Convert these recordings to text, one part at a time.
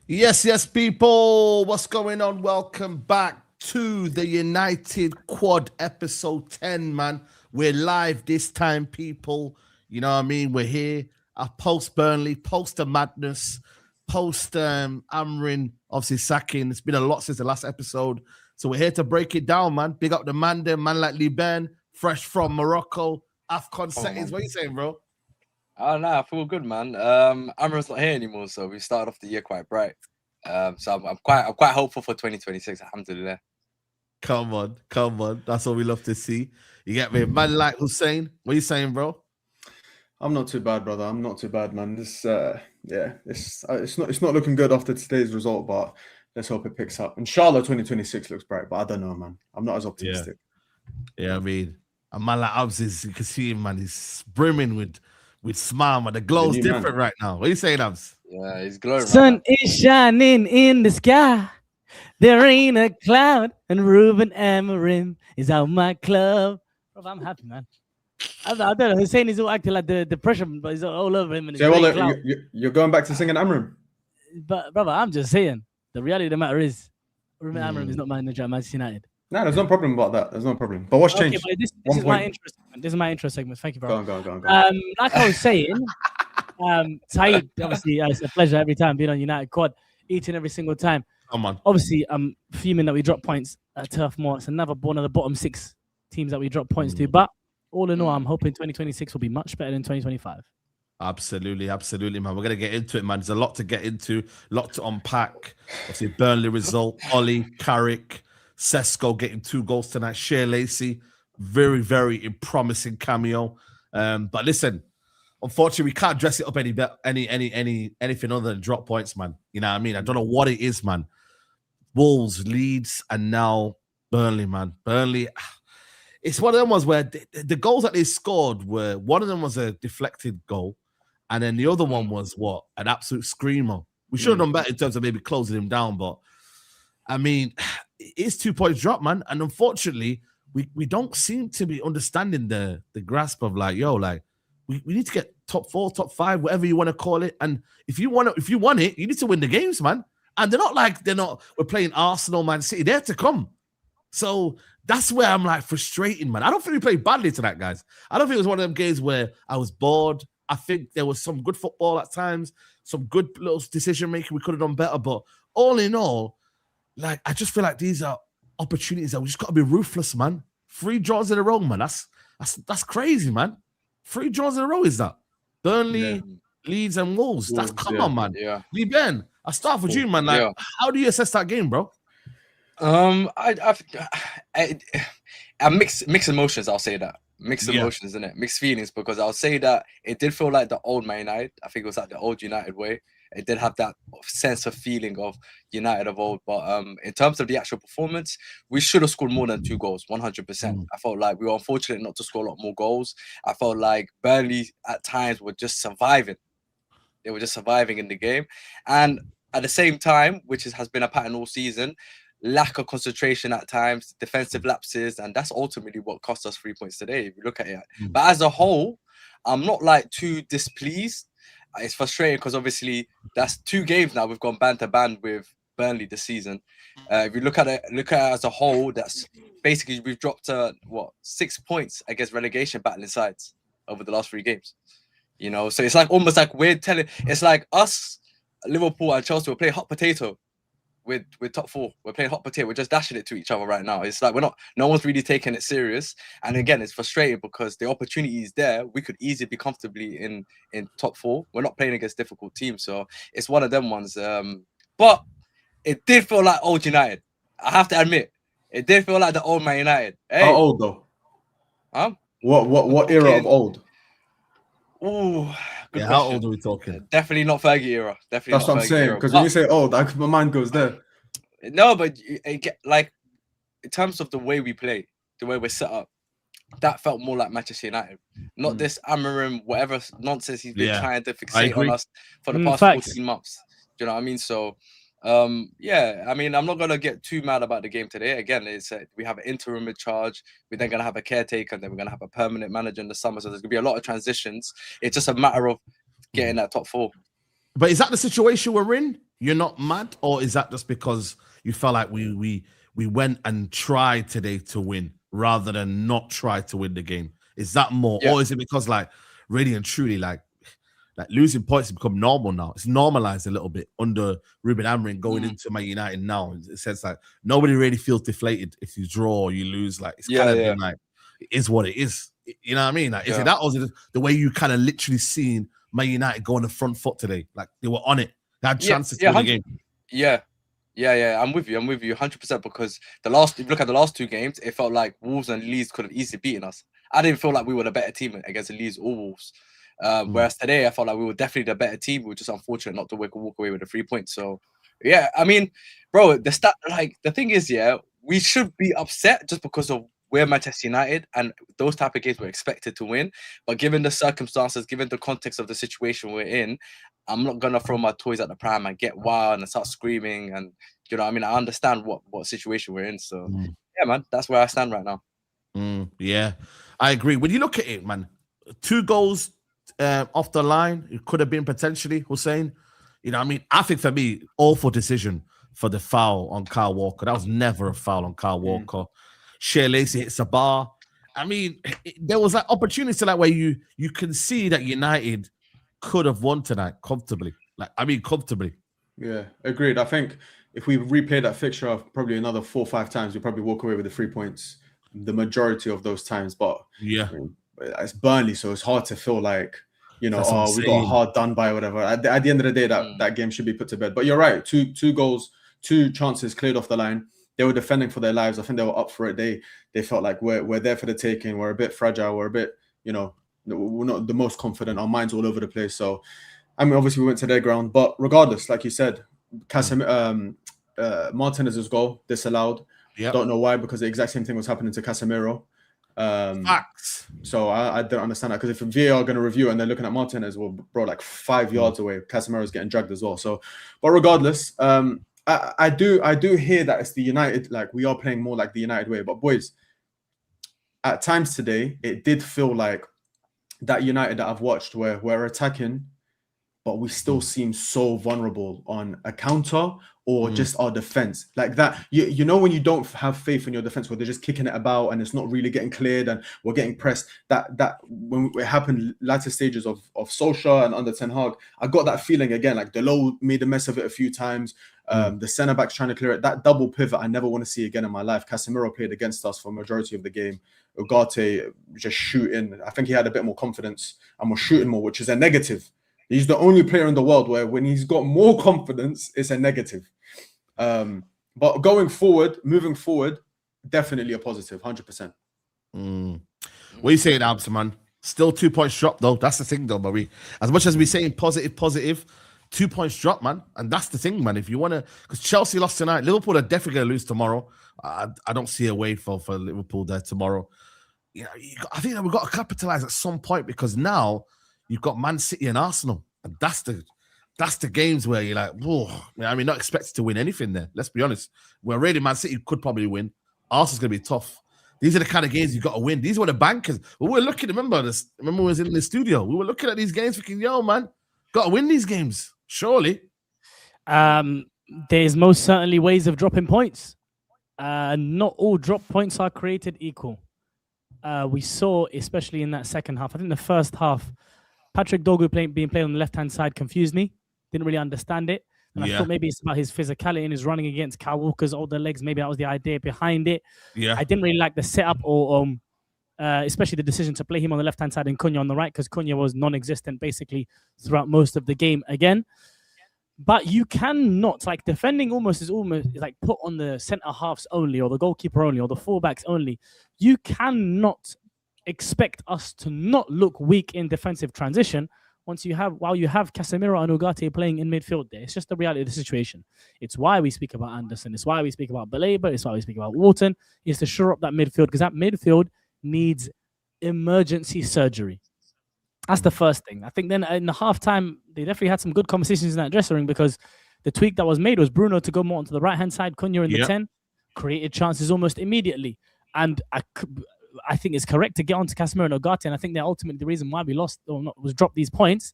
Yes, people. What's going on? Welcome back to the United Quad episode 10, man. We're live this time, people. You know what I mean? We're here. Post Burnley, post the madness, post Amrin, obviously sacking. It's been a lot since the last episode. So we're here to break it down, man. Big up the man there, man like Liban, fresh from Morocco. AFCON settings. What are you saying, bro? Oh no, I feel good, man. Amra's not here anymore, so we started off the year quite bright. So I'm quite hopeful for 2026. Alhamdulillah. Come on. That's what we love to see. You get me? Man like Hussein. What are you saying, bro? I'm not too bad, brother. I'm not too bad, man. It's not looking good after today's result, but let's hope it picks up. Inshallah, 2026 looks bright, but I don't know, man. I'm not as optimistic. Yeah, I mean, a man like Abs is, you can see him, man. He's brimming with smile, man. The glow's different right now. What are you saying, Abs? Yeah, he's glowing. Sun is shining in the sky. There ain't a cloud, and Ruben Amorim is out my club. Bro, I'm happy, man. I don't know. Hussein is all acting like the pressure, but he's all over him. And you're going back to singing Amrim. But brother, I'm just saying. The reality of the matter is, Ruben Amorim is not manager at Manchester United. No, there's no problem about that. There's no problem. But what's changed? But this is my interest segment. This is my intro segment. Thank you, bro. Go on. Like I was saying, Saeed, obviously, it's a pleasure every time being on United Quad, eating every single time. Come on. Obviously, I'm fuming that we drop points at Turf Moor. It's another one of the bottom 6 teams that we drop points to. But all in all, I'm hoping 2026 will be much better than 2025. Absolutely, man. We're going to get into it, man. There's a lot to get into, a lot to unpack. Obviously, Burnley result, Ollie, Carrick, Sesko getting 2 goals tonight. Shea Lacey, very, very promising cameo. But listen, unfortunately, we can't dress it up anything other than drop points, man. You know what I mean? I don't know what it is, man. Wolves, Leeds, and now Burnley, man. Burnley, it's one of them ones where the goals that they scored were, one of them was a deflected goal, and then the other one was what? An absolute screamer. We should have done better in terms of maybe closing him down, but I mean, it's 2 points drop, man. And unfortunately, we don't seem to be understanding the grasp of like, we need to get top 4, top 5, whatever you want to call it. And if you want it, you need to win the games, man. And we're playing Arsenal, Man City. They're to come. So that's where I'm like frustrating, man. I don't think we played badly tonight, guys. I don't think it was one of them games where I was bored. I think there was some good football at times, some good little decision making. We could have done better. But all in all, like, I just feel like these are opportunities that we just got to be ruthless, man. 3 draws in a row, man. That's crazy, man. 3 draws in a row is that? Burnley, Leeds, and Wolves. Come on, man. Yeah. Lee Ben, I start with you, man. Like, how do you assess that game, bro? I mixed emotions. I'll say that mixed emotions, isn't it? Mixed feelings, because I'll say that it did feel like the old Man United. I think it was like the old United way. It did have that sense of feeling of United of old. But in terms of the actual performance, we should have scored more than 2 goals, 100%. I felt like we were unfortunate not to score a lot more goals. I felt like Burnley at times were just surviving. They were just surviving in the game. And at the same time, which has been a pattern all season, lack of concentration at times, defensive lapses, and that's ultimately what cost us 3 points today, if you look at it. But as a whole, I'm not like too displeased. It's frustrating because obviously that's 2 games now we've gone band to band with Burnley this season. If you look at it as a whole, that's basically we've dropped 6 points against relegation battling sides over the last 3 games. You know, so it's like almost like it's like us, Liverpool and Chelsea, we're playing hot potato with top 4. We're playing hot potato. We're just dashing it to each other right now. It's like no one's really taking it serious. And again, it's frustrating because the opportunity is there. We could easily be comfortably in top 4. We're not playing against difficult teams, so it's one of them ones. But it did feel like old United. I have to admit, it did feel like the old Man United. Hey. How old though? Huh? What era of old? Ooh, how old are we talking? Definitely not Fergie era. Definitely. That's what I'm saying. Because when you say old, my mind goes there. No, but like in terms of the way we play, the way we're set up, that felt more like Manchester United. Not this Amorim, whatever nonsense he's been trying to fixate on us for the past 14 months. Do you know what I mean? So, I mean, I'm not gonna get too mad about the game today. Again, we have an interim in charge. We're then gonna have a caretaker, and then we're gonna have a permanent manager in the summer. So there's gonna be a lot of transitions. It's just a matter of getting that top 4. But is that the situation we're in? you're not mad, or is that just because you felt like we went and tried today to win rather than not try to win the game? Is that more, Yeah. or is it because like really and truly like losing points has become normal now? It's normalized a little bit under Ruben Amorim going into Man United now. It says like nobody really feels deflated if you draw or you lose. Like it's kind of been like it is what it is. You know what I mean? Like is it that, or is it the way you kind of literally seen Man United go on the front foot today? Like they were on it. They had chances to win the game. Yeah. I'm with you 100%, because if you look at the last two games, it felt like Wolves and Leeds could have easily beaten us. I didn't feel like we were the better team against Leeds or Wolves. Whereas today, I felt like we were definitely the better team. We were just unfortunate not to walk away with the 3 points. So, yeah, I mean, bro, the thing is, we should be upset just because of we're Manchester United and those type of games we're expected to win. But given the circumstances, given the context of the situation we're in, I'm not gonna throw my toys at the pram and get wild and start screaming. And you know what I mean? I understand what situation we're in. So yeah, man, that's where I stand right now. Yeah, I agree. When you look at it, man, 2 goals off the line, it could have been potentially Hussein. You know what I mean? I think for me, awful decision for the foul on Kyle Walker. That was never a foul on Kyle Walker. Shea Lacey hits a bar. I mean, there was like opportunity like where you can see that United could have won tonight comfortably. Comfortably. Yeah, agreed. I think if we replay that fixture probably another 4 or 5 times, we probably walk away with the 3 points the majority of those times. But yeah, I mean, it's Burnley, so it's hard to feel like, you know, we got hard done by or whatever. At the end of the day, that game should be put to bed. But you're right, two goals, 2 chances cleared off the line. They were defending for their lives. I think they were up for it. They felt like we're there for the taking. We're a bit fragile. We're a bit, you know, we're not the most confident. Our minds all over the place. So, I mean, obviously we went to their ground. But regardless, like you said, Martinez's goal disallowed. Yep. Don't know why, because the exact same thing was happening to Casemiro. Facts. So I don't understand that, because if VAR are going to review and they're looking at Martinez, well, bro, like 5 yards away, Casemiro's getting dragged as well. So, but regardless, I do hear that it's the United, like we are playing more like the United way. But boys, at times today, it did feel like that United that I've watched where we're attacking, but we still seem so vulnerable on a counter or just our defense. Like that, you know, when you don't have faith in your defense, where they're just kicking it about and it's not really getting cleared and we're getting pressed, that when it happened latter stages of Solskjær and under Ten Hag, I got that feeling again, like Delo made a mess of it a few times. The centre backs trying to clear it. That double pivot I never want to see again in my life. Casemiro played against us for a majority of the game. Ugarte just shooting. I think he had a bit more confidence and was shooting more, which is a negative. He's the only player in the world where when he's got more confidence, it's a negative. But moving forward, definitely a positive, 100%. What are you saying, Abs, man? Still 2 points drop, though. That's the thing, though, Marie. As much as we're saying positive, 2 points drop, man. And that's the thing, man. If you want to, because Chelsea lost tonight, Liverpool are definitely going to lose tomorrow. I don't see a way for Liverpool there tomorrow. You know, I think that we've got to capitalize at some point, because now you've got Man City and Arsenal, and that's the games where you're like, whoa. I mean, not expected to win anything there. Let's be honest. We're already Man City could probably win. Arsenal's going to be tough. These are the kind of games you got to win. These were the bankers. We were looking, remember we was in the studio. We were looking at these games thinking, yo, man, got to win these games. Surely. There's most certainly ways of dropping points. Not all drop points are created equal. We saw, especially in that second half, I think the first half, Patrick Dorgu being played on the left-hand side confused me. Didn't really understand it. And I thought maybe it's about his physicality and his running against Kyle Walker's older legs. Maybe that was the idea behind it. Yeah. I didn't really like the setup or especially the decision to play him on the left-hand side and Cunha on the right, because Cunha was non-existent basically throughout most of the game again. But you cannot, like, defending is almost like put on the centre halves only, or the goalkeeper only, or the fullbacks only. You cannot expect us to not look weak in defensive transition while you have Casemiro and Ugarte playing in midfield there. It's just the reality of the situation. It's why we speak about Anderson. It's why we speak about Baleba. It's why we speak about Wharton. Is to shore up that midfield, because that midfield needs emergency surgery. That's the first thing. I think then in the halftime, they definitely had some good conversations in that dressing room, because the tweak that was made was Bruno to go more onto the right-hand side, Cunha in the 10, created chances almost immediately. And I think it's correct to get onto Casemiro and Ugarte, and I think they're ultimately the reason why we lost or not was dropped these points.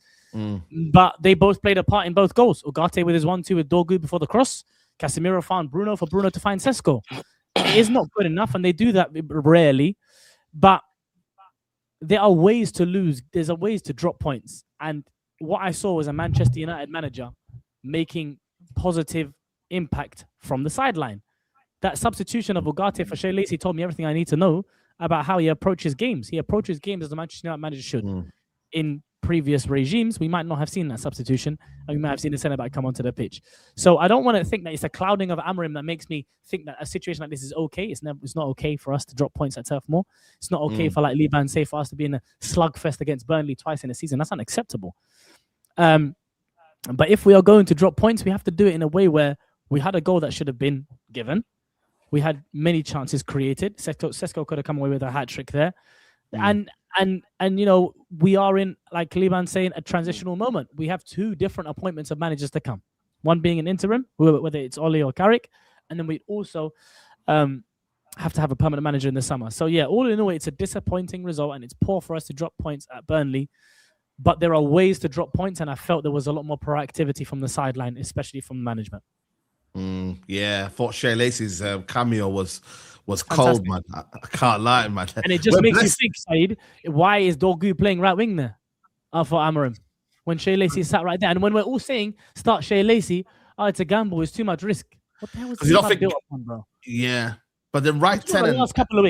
But they both played a part in both goals. Ugarte with his 1-2 with Dorgu before the cross. Casemiro found Bruno for Bruno to find Sesko. It is not good enough, and they do that rarely. But there are ways to lose. There's a ways to drop points. And what I saw was a Manchester United manager making positive impact from the sideline. That substitution of Ugarte for Shea Lacey told me everything I need to know about how he approaches games. He approaches games as the Manchester United manager should. In previous regimes, we might not have seen that substitution, and we might have seen the centre back come onto the pitch. So I don't want to think that it's a clouding of Amorim that makes me think that a situation like this is okay. It's not okay for us to drop points at Turf Moor. It's not okay for, like Liban say, for us to be in a slugfest against Burnley twice in a season. That's unacceptable. But if we are going to drop points, we have to do it in a way where we had a goal that should have been given. We had many chances created. Sesko could have come away with a hat trick there. And you know, we are in, like Liban saying, a transitional moment. We have two different appointments of managers to come. One being an interim, whether it's Oli or Carrick, and then we also have to have a permanent manager in the summer. So yeah, all in all, it's a disappointing result, and it's poor for us to drop points at Burnley. But there are ways to drop points, and I felt there was a lot more proactivity from the sideline, especially from management. Yeah, I thought Shea Lacey's cameo was cold, man. I can't lie, man. And it just makes you think, Saeed, why is Dorgu playing right wing there for Amorim when Shea Lacey sat right there? And when we're all saying start Shea Lacey, it's a gamble, it's too much risk. What the hell was he built up on, bro? Yeah, but then right 10 the last couple of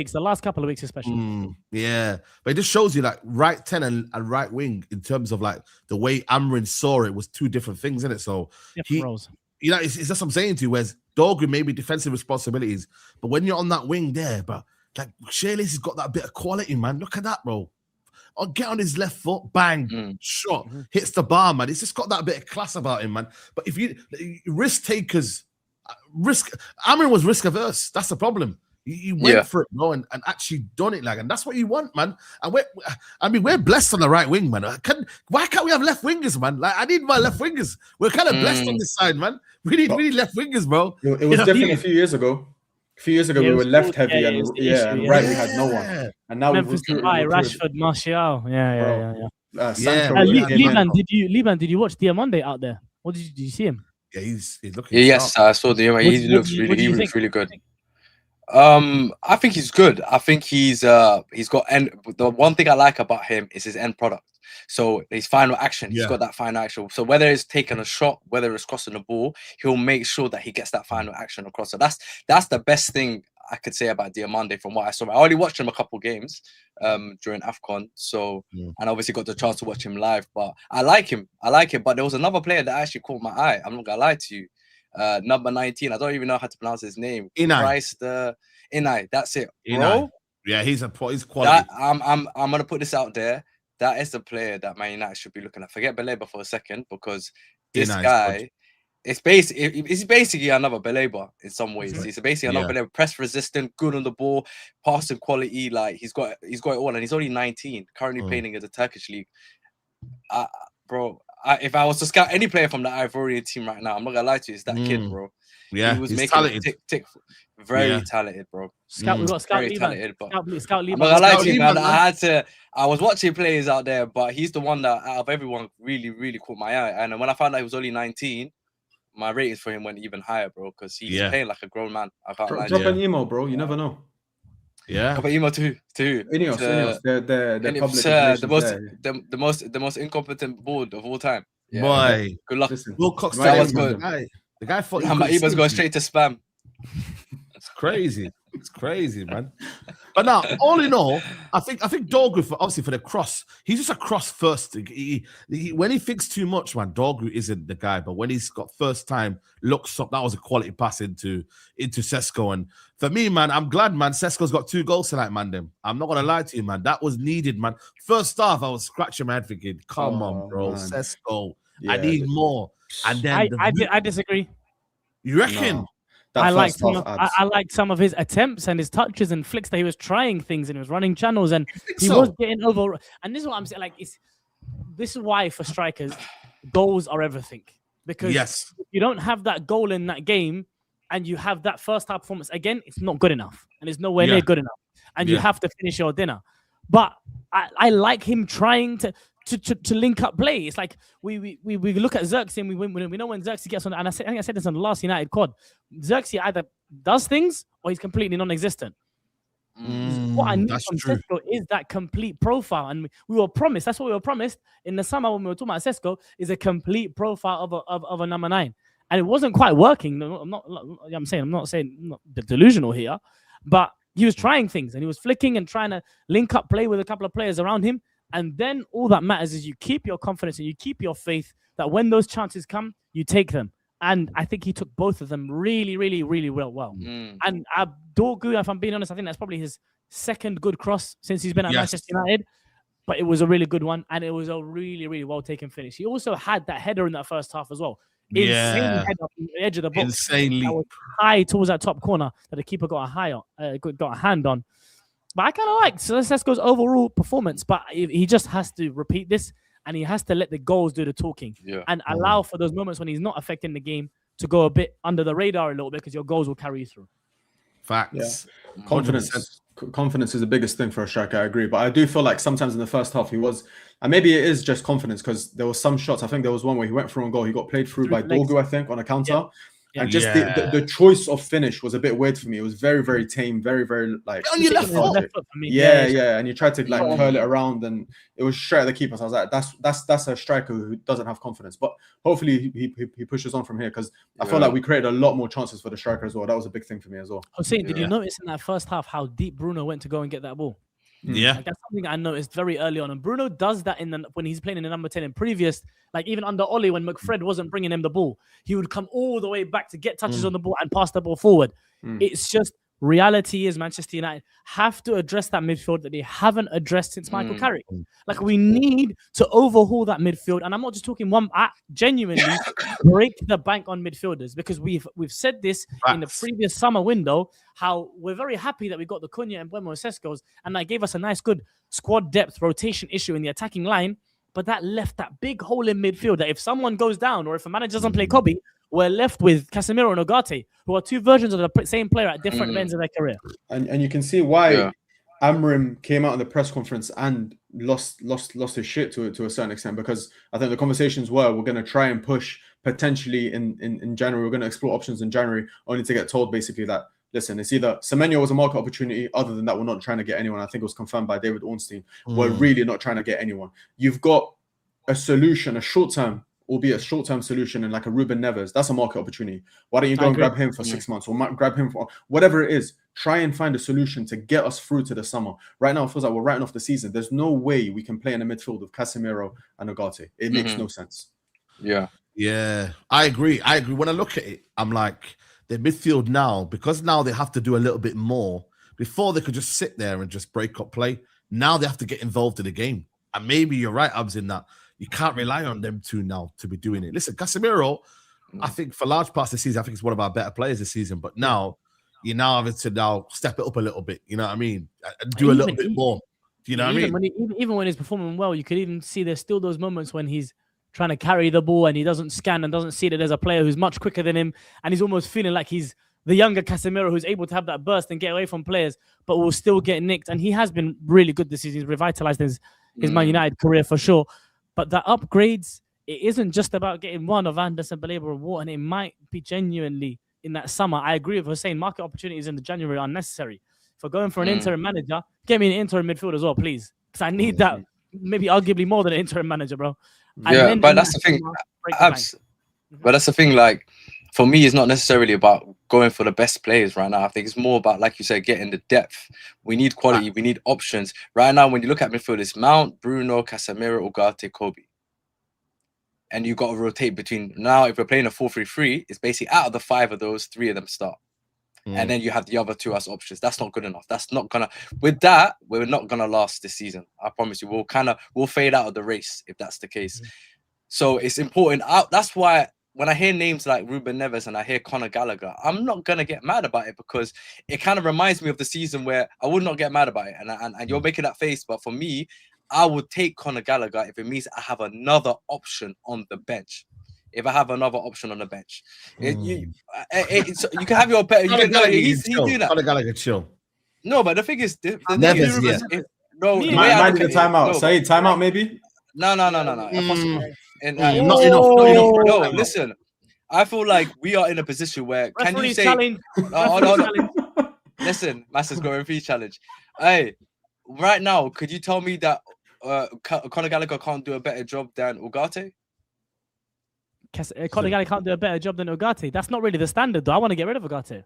weeks especially. Yeah, but it just shows you like right 10 and right wing in terms of like the way Amorim saw it was two different things, isn't it? So roles. You know, it's just what I'm saying to you, whereas Dorgu maybe defensive responsibilities, but when you're on that wing there, but like Shea Lacey's got that bit of quality, man. Look at that, bro. Get on his left foot, bang, shot, hits the bar, man. He's just got that bit of class about him, man. But if you risk takers, Amorim was risk averse. That's the problem. He went for it, bro, and actually done it, like, and that's what you want, man. And we're blessed on the right wing, man. Why can't we have left wingers, man? Like, I need my left wingers. We're kind of blessed on this side, man. We need left wingers, bro. It was different a few years ago. A few years ago, we were left heavy, and right we had no one. And now Memphis Depay, Rashford, Martial. Liban, did you watch Diamande out there? What did you see him? Yeah, he's looking. Yes, I saw Diamande. He looks really good. I think he's good. I think he's got the one thing I like about him is his end product. So his final action, he's got that final action. So whether it's taking a shot, whether it's crossing the ball, he'll make sure that he gets that final action across. So that's the best thing I could say about Diamande from what I saw. I only watched him a couple games during AFCON. So and obviously got the chance to watch him live. But I like him. But there was another player that actually caught my eye. I'm not gonna lie to you. Number 19. I don't even know how to pronounce his name. Inai. That's it, bro. Inai. Yeah, he's quality. I'm gonna put this out there. That is the player that Man United should be looking at. Forget Baleba for a second, because this guy, he's basically another Baleba in some ways. He's basically another Baleba, press resistant, good on the ball, passing quality. Like he's got it all, and he's only 19, currently playing in the Turkish league. Bro. If I was to scout any player from the Ivorian team right now, I'm not gonna lie to you, it's that kid, bro. Yeah, he was he's making talented. tick. Very talented, bro. We got Scout very talented, but Scout I'm not gonna lie to you, man. I was watching players out there, but he's the one that out of everyone really, really caught my eye. And when I found out he was only 19, my ratings for him went even higher, bro, because he's playing like a grown man. I can't lie. Drop an email, bro. You never know. Yeah. Drop an email too. Ineos, the most incompetent board of all time. Yeah. Boy, good luck. Listen, Wilcox, the guy thought my emails going straight to spam. It's crazy. It's crazy, man. But now, all in all, I think Dorgu, obviously for the cross, he's just a cross first. When he thinks too much, man, Dorgu isn't the guy. But when he's got first time looks up, that was a quality pass into Sesko. And for me, man, I'm glad, man, Sesko's got 2 goals tonight, man. I'm not gonna lie to you, man. That was needed, man. First half, I was scratching my head thinking, come on, bro, man. Sesko, I need more. And then I disagree. You reckon? No. I liked some of his attempts and his touches and flicks that he was trying things and he was running channels and he was getting over. And this is what I'm saying. Like, this is why for strikers, goals are everything. Because if you don't have that goal in that game and you have that first half performance again, it's not good enough and it's nowhere near good enough. and you have to finish your dinner. But I like him trying to link up play. It's like we look at Xerxes and we know when Xerxes gets on, and I think I said this on the last United quad. Xerxes either does things or he's completely non-existent. What I need from Sesko is that complete profile, and we were promised. That's what we were promised in the summer when we were talking about Sesko, is a complete profile of a number 9, and it wasn't quite working. I'm not saying delusional here, but he was trying things and he was flicking and trying to link up play with a couple of players around him. And then all that matters is you keep your confidence and you keep your faith that when those chances come, you take them. And I think he took both of them really, really, really well. And Dorgu, if I'm being honest, I think that's probably his second good cross since he's been at Manchester United. But it was a really good one, and it was a really, really well-taken finish. He also had that header in that first half as well. Insane header from the edge of the box. Insanely high towards that top corner that the keeper got a hand on. But I kind of like Sesko's overall performance, but he just has to repeat this, and he has to let the goals do the talking and allow for those moments when he's not affecting the game to go a bit under the radar a little bit, because your goals will carry you through. Facts. Yeah. Confidence is the biggest thing for a striker, I agree. But I do feel like sometimes in the first half he was, and maybe it is just confidence, because there was some shots. I think there was one where he went through on goal. He got played through by Dorgu, I think, on a counter. Yeah. And just the choice of finish was a bit weird for me. It was very, very tame, very, very like on your left foot for me. Yeah. And you tried to like curl it around, and it was straight at the keeper. So I was like, that's a striker who doesn't have confidence. But hopefully he pushes on from here, because I feel like we created a lot more chances for the striker as well. That was a big thing for me as well. Hussein, did you notice in that first half how deep Bruno went to go and get that ball? Yeah, like, that's something I noticed very early on, and Bruno does that when he's playing in the number 10 in previous, like even under Oli when McFred wasn't bringing him the ball, he would come all the way back to get touches on the ball and pass the ball forward. It's just reality is Manchester United have to address that midfield that they haven't addressed since Michael Carrick. Like, we need to overhaul that midfield, and I'm not just talking one. Genuinely break the bank on midfielders, because we've said this in the previous summer window, how we're very happy that we got the Cunha and Buemo Seskos, and that gave us a nice good squad depth rotation issue in the attacking line, but that left that big hole in midfield that if someone goes down or if a manager doesn't play Kobe, we're left with Casemiro and Ugarte, who are two versions of the same player at different ends of their career. And you can see why Amrim came out in the press conference and lost his shit to a certain extent, because I think the conversations we're going to try and push potentially in January. We're going to explore options in January, only to get told basically that, listen, it's either Semenyo was a market opportunity. Other than that, we're not trying to get anyone. I think it was confirmed by David Ornstein. We're really not trying to get anyone. You've got a solution, a short-term solution, in like a Ruben Neves. That's a market opportunity. Why don't you go and grab him for 6 months, or grab him for whatever it is? Try and find a solution to get us through to the summer. Right now, it feels like we're writing off the season. There's no way we can play in the midfield with Casemiro and Ugarte. It makes no sense. Yeah, I agree. When I look at it, I'm like, the midfield now, because now they have to do a little bit more. Before they could just sit there and just break up play. Now they have to get involved in the game. And maybe you're right, Abs, in that you can't rely on them two now to be doing it. Listen, Casemiro, I think for large parts of the season, I think he's one of our better players this season. But now you're now having to now step it up a little bit. You know what I mean? And do a little bit more. Do you know what I mean? Even when he's performing well, you could even see there's still those moments when he's trying to carry the ball and he doesn't scan and doesn't see that there's a player who's much quicker than him, and he's almost feeling like he's the younger Casemiro who's able to have that burst and get away from players, but will still get nicked. And he has been really good this season. He's revitalized his Man United career for sure. But the upgrades, it isn't just about getting one of Anderson, Baleba, or Wharton. It might be genuinely in that summer. I agree with Hussein. Market opportunities in the January are necessary. For going for an interim manager, get me an interim midfield as well, please. Because I need that, maybe arguably more than an interim manager, bro. Yeah, but that's the thing. But that's the thing, like, for me, it's not necessarily about going for the best players right now. I think it's more about, like you said, getting the depth. We need quality. We need options. Right now, when you look at midfield, it's Mount, Bruno, Casemiro, Ugarte, Kobe. And you got to rotate between. Now, if we're playing a 4-3-3, it's basically out of the 5 of those, 3 of them start. And then you have the other 2 as options. That's not good enough. That's not gonna. With that, we're not gonna last this season. I promise you. We'll fade out of the race if that's the case. So it's important. That's why when I hear names like Ruben Neves and I hear Conor Gallagher, I'm not gonna get mad about it, because it kind of reminds me of the season where I would not get mad about it. And you're making that face, but for me, I would take Conor Gallagher if it means I have another option on the bench. If I have another option on the bench, you can have your bet. He's doing that. Conor Gallagher, chill. No, but the thing is, the thing Neves, is, yeah. no, Me the and way I Might look need a at it- timeout. no, Saeed, timeout maybe. No, impossible. And, Not enough. no, Not enough. listen. I feel like we are in a position where can you Referee say? challenge. Oh, Referee no. challenge. Listen, Master's going free challenge. Hey, right now, could you tell me that Conor Gallagher can't do a better job than Ugarte? Conor Gallagher can't do a better job than Ugarte. That's not really the standard, though. I want to get rid of Ugarte.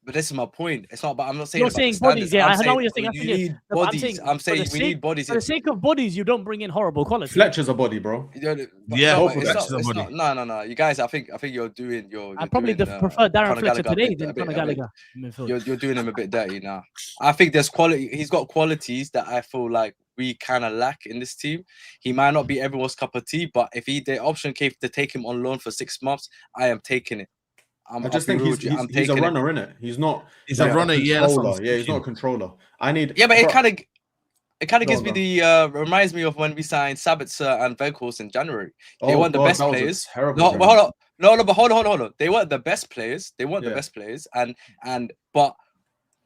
But this is my point. It's not. But I'm not saying. You're about the saying standards. bodies, yeah. I'm I know what you're saying. You need No, but bodies. I'm for saying the we sake- need bodies. For the sake of bodies, you don't bring in horrible quality. Fletcher's a body, bro. Yeah, Yeah, it's Fletcher's a not. body. No. You guys, I think you're doing. You're I probably doing, prefer Darren Conor Fletcher Gallagher today a than bit- Conor a bit- Gallagher. in midfield. You're doing him a bit dirty now. I think there's quality. He's got qualities that I feel like we kind of lack in this team. He might not be everyone's cup of tea, but if the option came to take him on loan for 6 months, I am taking it. I just think he's a runner, innit? He's not. He's like a runner, yeah. That's what controller. I'm Yeah, he's not a thinking. controller. I need. Yeah, but it kind of Go gives on, me go. the reminds me of when we signed Sabitzer and Veghorst in January. They Oh, weren't the God, best that was a players. terrible No, game. but hold on. No, but hold on. They weren't the best players. They weren't the Yeah. best players, but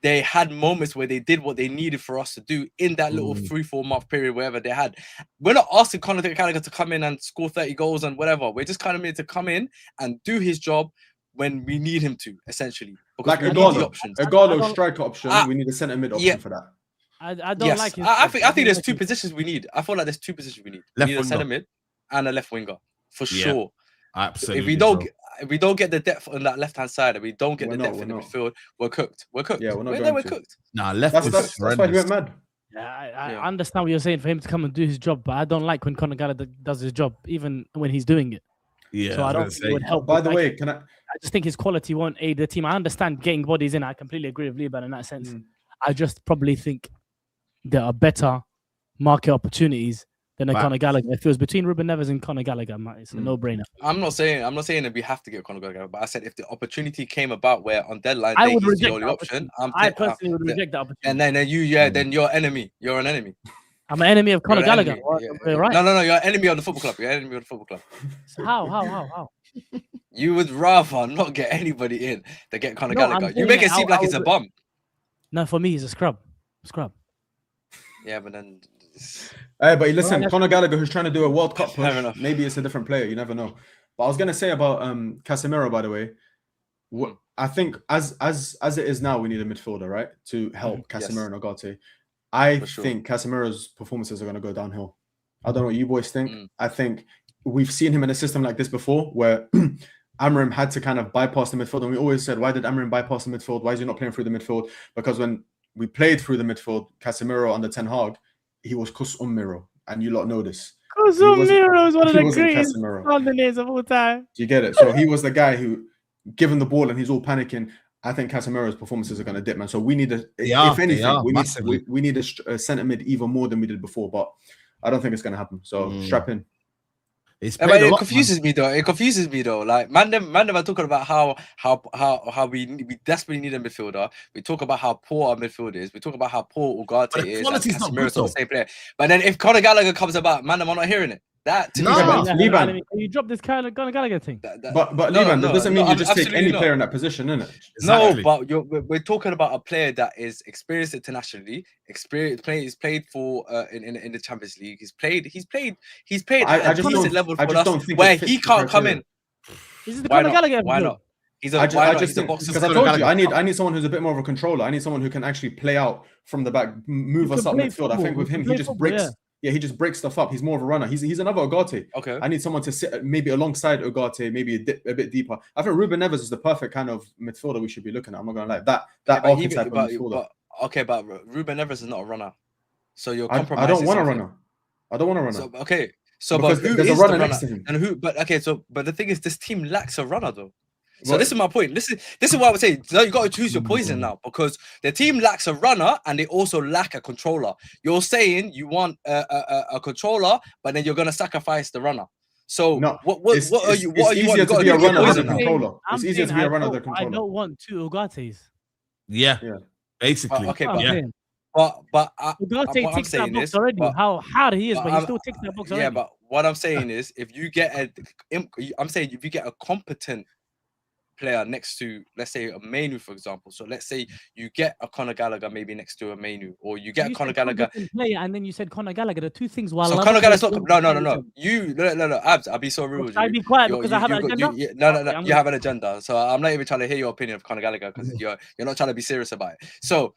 they had moments where they did what they needed for us to do in that little 3-4 month period, wherever they had. We're not asking Conor Gallagher to come in and score 30 goals and whatever. We're just kind of made to come in and do his job when we need him to, essentially. Because Like we need the Igalo, options. Igalo striker option. Ah, we need a centre mid option yeah. for that. I don't Yes, like his. I think there's like two his- positions we need. I feel like there's two positions we need. We Left need a winger. centre mid and a left winger for Yeah, sure. Absolutely. If we don't get the depth on that left hand side, and we don't get We're the not, depth in we're the not. midfield, we're cooked. We're cooked. Yeah, we're not We're going to. cooked. Nah, left That's was why he horrendous. went mad. Yeah, I Yeah. understand what you're saying for him to come and do his job, but I don't like when Conor Gallagher does his job, even when he's doing it. Yeah, So I was don't gonna think it would say. help. By with, the like, way, can I? I just think his quality won't aid the team. I understand getting bodies in. I completely agree with Liban in that sense. I just probably think there are better market opportunities than a Right. Conor Gallagher. If it was between Ruben Neves and Conor Gallagher, man, it's a no-brainer. I'm not saying that we have to get Conor Gallagher, but I said if the opportunity came about where on deadline I day would he's the reject only that option, I personally would reject that opportunity. and then then you're enemy. You're an enemy. I'm an enemy of Conor You're an Gallagher. enemy. Well, Yeah. right? No, you're an enemy of the football club. You're an enemy of the football club. So how? You would rather not get anybody in than get Conor No, I'm Gallagher. You saying make that it seem I like he's a would- bum. No, for me, he's a scrub. Yeah, but then Hey, but listen, Well, Conor Gallagher, who's trying to do a World Cup Fair push, enough. maybe it's a different player. You never know. But I was gonna say about Casemiro, by the way. I think as it is now, we need a midfielder, right, to help Casemiro and Ugarte. I For sure. think Casemiro's performances are going to go downhill. I don't know what you boys think. Mm. I think we've seen him in a system like this before, where Amram had to kind of bypass the midfield, and we always said, why did Amram bypass the midfield? Why is he not playing through the midfield? Because when we played through the midfield, Casemiro under Ten Hag, he was Casemiro, and you lot know this. Casemiro is one of he the wasn't greatest Casemiro. Londoners of all time. Do you get it? So he was the guy who, given the ball and he's all panicking, I think Casemiro's performances are going to dip, man. So we need if anything, we need a centre mid even more than we did before. But I don't think it's going to happen. So strap in. It's Yeah, played but a it lot, confuses me though. It confuses me though. Like man, them are talking about how we desperately need a midfielder. We talk about how poor our midfield is. We talk about how poor But Ugarte the is. And quality's not good, Casemiro's not the though. same player. But then if Conor Gallagher comes about, man, I'm not hearing it. That to No. me, Yeah, man, but Liban. You drop this Conor Gallagher thing. But no, Liban, that no, doesn't mean no, you just take absolutely any not. player in that position, innit? Exactly. No, but we're talking about a player that is experienced internationally, he's played for in the Champions League. He's played I at a just decent don't- level I for just us don't think where it fits he the can't come criteria. in. This is the Why Conor not? Gallagher. Why episode. not? He's a I why not? just He's a think, box because I told you, I need someone who's a bit more of a controller. I need someone who can actually play out from the back, move Who us can up play midfield. I football, think with who him, can he play just football, breaks. yeah. Yeah, he just breaks stuff up. He's more of a runner. He's another Ugarte. Okay. I need someone to sit maybe alongside Ugarte, maybe a bit deeper. I think Ruben Neves is the perfect kind of midfielder we should be looking at. I'm not gonna lie. That But archetype of midfielder. But Ruben Neves is not a runner. So you're I compromising. don't want a something. runner. I don't want a runner. So okay. So Because but who there's a is runner the next runner? to him. And who? But okay. So but the thing is, this team lacks a runner though. So Well- this is my point. This is what I would say. No, you got to choose your poison now because the team lacks a runner and they also lack a controller. You're saying you want a controller, but then you're gonna sacrifice the runner. So No, what it's are you? it's What are you? easier You to gotta be a do your runner than poison a now. controller. It's easier to be a runner than a I controller. don't want two Ugates. Yeah. Yeah. Basically. Okay, That's what I'm yeah. saying. But what Ugarte I'm ticks that saying box is, already. but- How hard he is, but but he I'm- still ticks that box already. yeah, but what I'm saying is, if you get I'm saying if you get a competent player next to, let's say, a Manu, for example. So let's say you get a Conor Gallagher maybe next to a Manu, or you get a Conor Gallagher. Player, and then you said Conor Gallagher. The two things. While so Conor Gallagher's not. No. You no. Abs, I'll be so rude with you. I'll be quiet because I have an agenda. No. You have an agenda. So I'm not even trying to hear your opinion of Conor Gallagher because you're not trying to be serious about it. So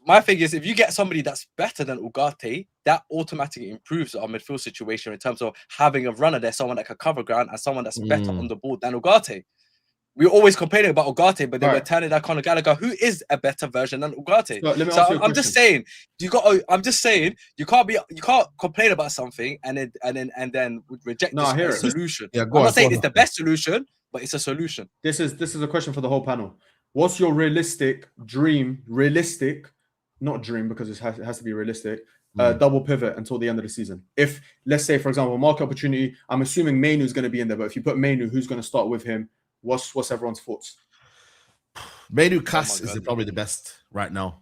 my thing is, if you get somebody that's better than Ugarte, that automatically improves our midfield situation in terms of having a runner there, someone that can cover ground, and someone that's better on the ball than Ugarte. We're always complaining about Ugarte, but then we're turning down Conor Gallagher, who is a better version than Ugarte. So I'm just saying, you can't complain about something and then reject the solution. I'm not saying it's the best solution, but it's a solution. This is a question for the whole panel. What's your realistic, not dream because it has to be realistic, double pivot until the end of the season? If, let's say, for example, market opportunity, I'm assuming Mainu's going to be in there, but if you put Manu, who's going to start with him? What's everyone's thoughts? Manu Cass is probably the best right now.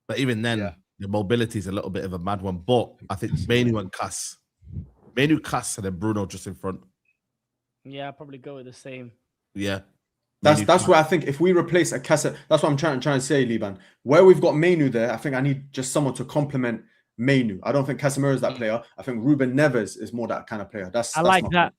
But even then, the mobility is a little bit of a mad one. But I think Manu and Cass. Manu, Cass, and then Bruno just in front. Yeah, I'll probably go with the same. Yeah. That's where I think if we replace a Cass, that's what I'm trying to say, Liban. Where we've got Manu there, I think I need just someone to complement Manu. I don't think Casemiro is that player. I think Ruben Neves is more that kind of player. I like that.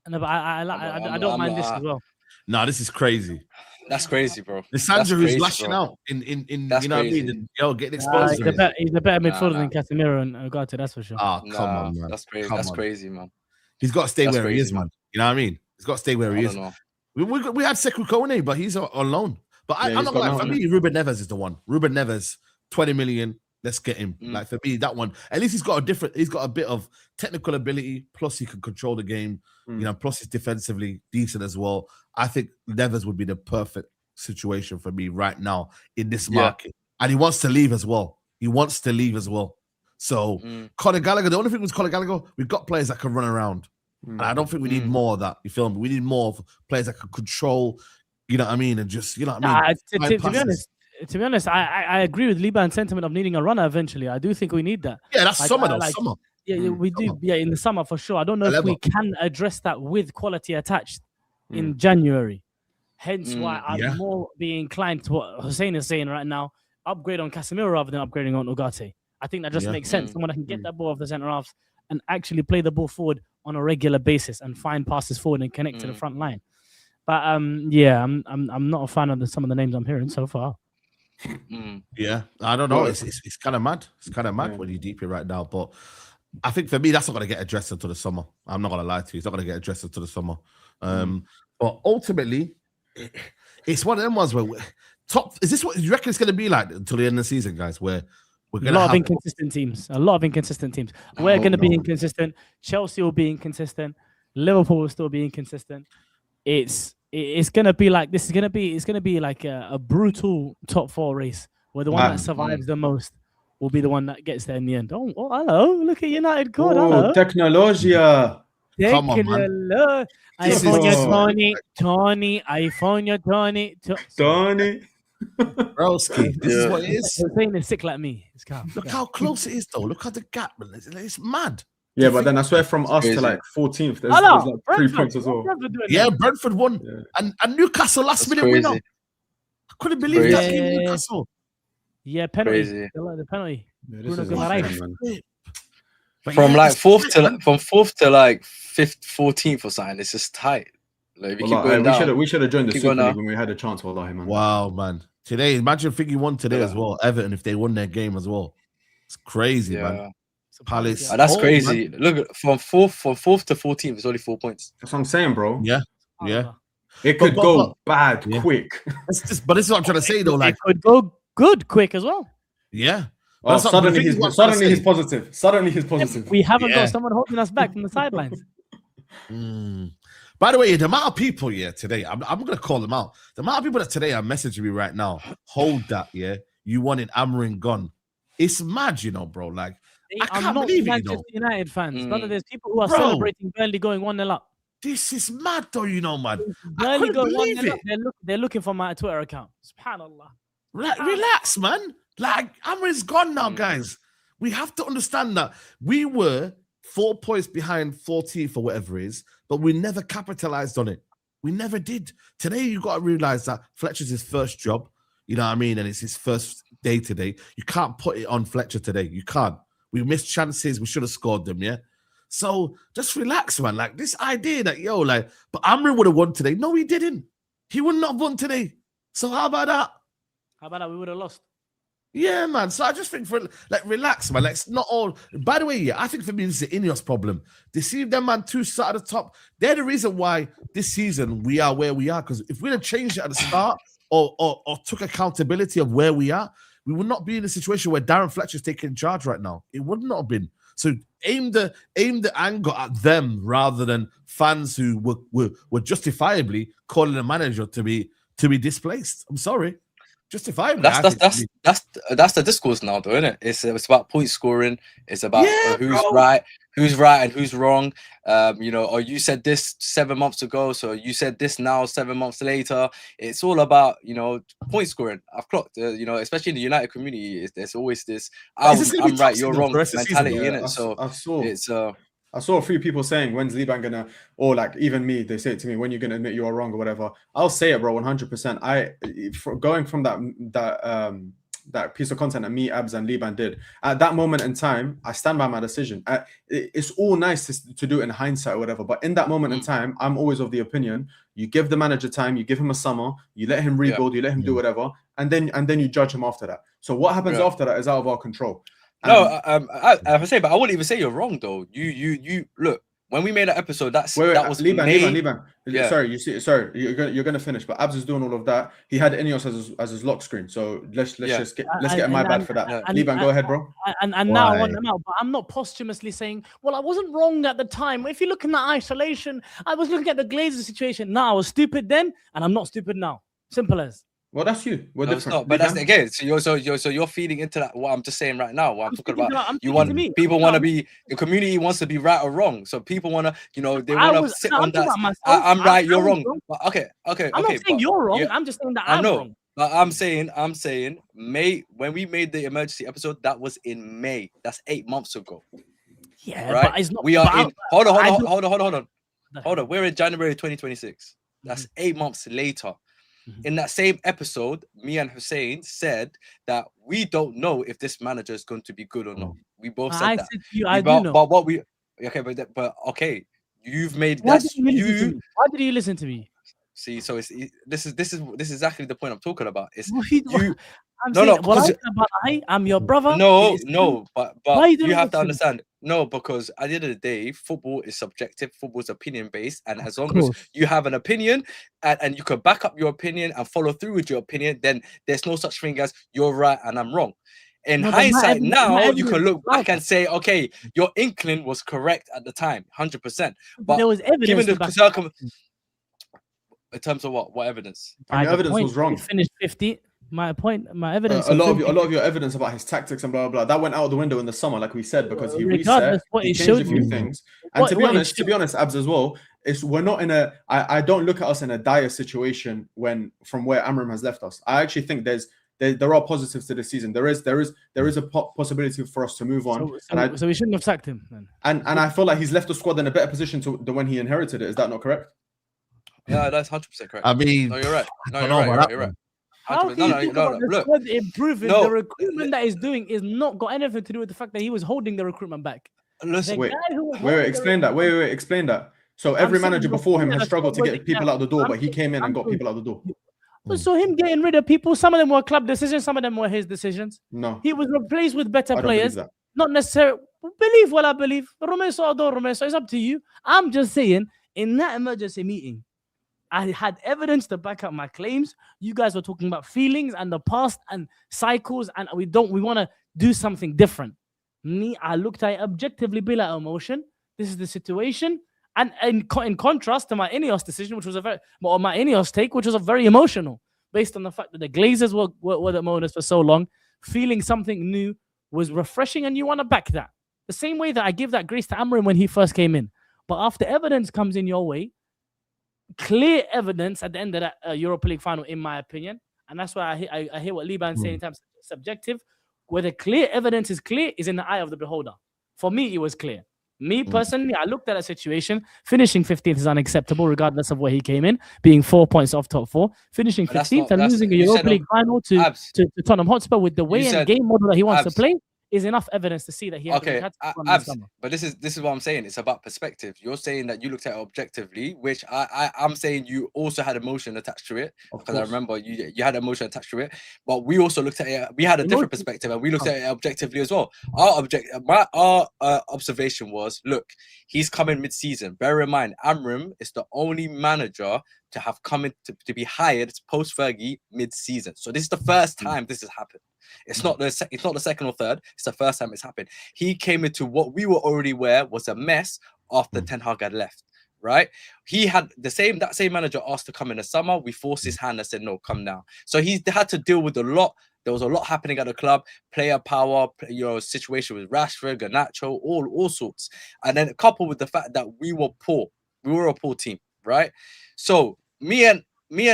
No, but I don't mind this as well. No, this is crazy. That's crazy, bro. Lissandro who's lashing out in you know what I mean? And, getting exposed. He's a better midfielder than Casemiro and Ugarte, that's for sure. Oh, come on, man. That's crazy. That's crazy, man. He's got to stay where he is, man. You know what I mean? He's got to stay where he is. We had Sekou Kone, but he's on loan. But I'm not gonna lie, for me, Ruben Neves is the one. Ruben Neves, 20 million. Let's get him. Like for me, that one. At least he's got a bit of technical ability. Plus, he can control the game. You know, plus he's defensively decent as well. I think Neves would be the perfect situation for me right now in this market. And he wants to leave as well. So Conor Gallagher, the only thing with Conor Gallagher, we've got players that can run around. And I don't think we need more of that. You feel me? We need more of players that can control, you know what I mean? And just, you know what I mean? To be honest, I agree with Liban's sentiment of needing a runner eventually. I do think we need that. Yeah, that's summer though. Summer. Yeah, we do. Yeah, in the summer for sure. I don't know if we can address that with quality attached in January. Hence why I'm more be inclined to what Hussein is saying right now. Upgrade on Casemiro rather than upgrading on Ugarte. I think that just makes sense. Someone that can get that ball off the centre halves and actually play the ball forward on a regular basis and find passes forward and connect to the front line. But I'm not a fan of some of the names I'm hearing so far. Yeah, I don't know. It's kind of mad. It's kind of mad when you deep it right now. But I think for me, that's not going to get addressed until the summer. I'm not going to lie to you. It's not going to get addressed until the summer. But ultimately, it's one of them ones where is this what you reckon it's going to be like until the end of the season, guys? Where we're going to have inconsistent teams. A lot of inconsistent teams. We're going to be inconsistent. Chelsea will be inconsistent. Liverpool will still be inconsistent. It's gonna be like this. It's gonna be like a brutal top four race where the one that survives the most will be the one that gets there in the end. Oh hello! Look at United. Good. Hello. Technologia. Come on, man. iPhone your Tony. iPhone your Tony. Broski, this is what it is. The thing is sick like me. It's calm. Look how close it is, though. Look at the gap, man. It's mad. Yeah, but then I swear from us to like 14th, there's like 3 points as well. Yeah, Brentford won. Yeah. And Newcastle last minute winner. I couldn't believe that game, Newcastle. Yeah, penalty. The penalty. From fourth to like 14th or something, it's just tight. Like, if you keep going down, we should have joined the Super League when we had a chance. Wallahi, man. Wow, man. Today, imagine if you won today as well. Everton, if they won their game as well. It's crazy, man. Palace. That's crazy. Man. Look, from fourth to 14th, it's only 4 points. That's what I'm saying, bro. Yeah. It could go bad quick. But this is what I'm trying to say, though. Like, it could go good quick as well. Yeah. Suddenly he's positive. Suddenly he's positive. We haven't got someone holding us back from the sidelines. By the way, the amount of people today, I'm going to call them out. The amount of people that today are messaging me right now, hold that, you want it Amarin gone. It's mad, bro. Like, I can't believe it, Manchester United fans, brother. There's people who are celebrating Burnley going 1-0 up. This is mad, though, man. Burnley going 1-0 up. They're looking for my Twitter account. Subhanallah. Relax, man. Like, Amarin's gone now, guys. We have to understand that we were 4 points behind 14th or whatever it is, but we never capitalized on it. We never did. Today, you got to realize that Fletcher's his first job. You know what I mean? And it's his first day today. You can't put it on Fletcher today. You can't. We missed chances. We should have scored them, yeah? So just relax, man. Like this idea that, but Amrin would have won today. No, he didn't. He would not have won today. So how about that? How about that? We would have lost. Yeah, man. So I just think relax, man. Like, it's not all. By the way, yeah, I think for me, this is the Ineos problem. They see them, man, two sat at the top. They're the reason why this season we are where we are. Because if we'd have changed it at the start or took accountability of where we are, we would not be in a situation where Darren Fletcher's taking charge right now. It would not have been. So aim the anger at them rather than fans who were justifiably calling the manager to be displaced. I'm sorry. Justifiably. That's the discourse now, though, isn't it? It's about point scoring. It's about who's right and who's wrong. Or you said this 7 months ago, so you said this now 7 months later. It's all about point scoring. I've clocked, especially in the United community, there's always this I'm right, you're wrong mentality in it. So I saw a few people saying, when's Liban gonna, or like even me, they say it to me, when you're gonna admit you are wrong or whatever. I'll say it, bro, 100%. Going from that piece of content that me, Abs, and Liban did at that moment in time, I stand by my decision. It's all nice to do it in hindsight or whatever, but in that moment in time, I'm always of the opinion you give the manager time, you give him a summer, you let him rebuild, you let him do whatever, and then you judge him after that. So what happens after that is out of our control. I say, but I wouldn't even say you're wrong though. You look, when we made that episode, that was Liban. Yeah. Sorry, you're gonna finish, but Abs is doing all of that. He had Ineos as his lock screen, so let's get in my bad for that. Liban, go ahead, bro. And now I want them out, but I'm not posthumously saying, well, I wasn't wrong at the time. If you look in that isolation, I was looking at the Glazers situation. Now I was stupid then, and I'm not stupid now. Simple as. Well, that's you. We're different. It's not, but that's again. So you're feeding into that. What I'm just saying right now. What I'm talking about. People want to be. The community wants to be right or wrong. So people want to. They want to sit on that. I'm right. You're wrong. Okay. I'm not saying you're wrong. I'm just saying that I'm wrong. But I'm saying May, when we made the emergency episode, that was in May. That's 8 months ago. Yeah, right. But it's not. We are in. Hold on. We're in January 2026. That's 8 months later. In that same episode, me and Hussein said that we don't know if this manager is going to be good or not. We both said that. Said to you, I do know. But what we okay, you've made that. Why did you listen to me? See, so this is exactly the point I'm talking about. It's I'm your brother. No, but you have to understand. No, because at the end of the day, football is subjective. Football is opinion based, and as long as you have an opinion and you can back up your opinion and follow through with your opinion, then there's no such thing as you're right and I'm wrong. In hindsight, now you can look back and say, okay, your inkling was correct at the time, 100%. But there was evidence in terms of what evidence? And the evidence was wrong. Finished 50. My evidence. A lot of your evidence about his tactics and blah blah blah that went out the window in the summer, like we said, because he reset, he changed a few things. And to be honest, Abs as well, we're not in a. I don't look at us in a dire situation from where Amram has left us. I actually think there are positives to this season. There is a possibility for us to move on. So we shouldn't have sacked him then. And I feel like he's left the squad in a better position than when he inherited it. Is that not correct? Yeah, that's 100% correct. I mean, no, you're right. You're right. How can you think about the squad improving? The recruitment that he's doing is not got anything to do with the fact that he was holding the recruitment back. Listen, explain that. So every manager before him has struggled to get people out the door, but he came in and got people out the door. So him getting rid of people, some of them were club decisions, some of them were his decisions. No, he was replaced with better players. Not necessarily. Believe what I believe. Romeso, adore Romeso. It's up to you. I'm just saying, in that emergency meeting, I had evidence to back up my claims. You guys were talking about feelings and the past and cycles, and we want to do something different. Me, I looked at it objectively, be like emotion. This is the situation, and in contrast to my Ineos decision, which was my Ineos take, which was a very emotional, based on the fact that the Glazers were the owners for so long. Feeling something new was refreshing, and you want to back that. The same way that I give that grace to Amrin when he first came in, but after evidence comes in your way. Clear evidence at the end of that Europa League final, in my opinion, and that's why I hear what Liban's saying in terms of subjective. Where the clear evidence is clear is in the eye of the beholder. For me, it was clear. Me personally, I looked at a situation. Finishing 15th is unacceptable, regardless of where he came in. Being 4 points off top 4, finishing But that's 15th not- and that's- losing a you said Europa League final to Abs. Tottenham Hotspur with the way and said- game model that he wants to Abs. play is enough evidence to see that he had Okay, to run in the Abs, summer. but this is what I'm saying. It's about perspective. You're saying that you looked at it objectively, which I'm saying you also had emotion attached to it, because I remember you had emotion attached to it. But we also looked at it. We had a different perspective, and we looked at it objectively as well. Our observation was: look, he's coming mid-season. Bear in mind, Amram is the only manager to have come in to be hired post Fergie mid-season. So this is the first time this has happened. It's not the second or third. It's the first time it's happened. He came into what we were already aware was a mess after Ten Hag had left. Right? He had that same manager asked to come in the summer. We forced his hand and said no, come now. So he had to deal with a lot. There was a lot happening at the club, player power, situation with Rashford, Garnacho, all sorts. And then coupled with the fact that we were poor. We were a poor team, right? So me and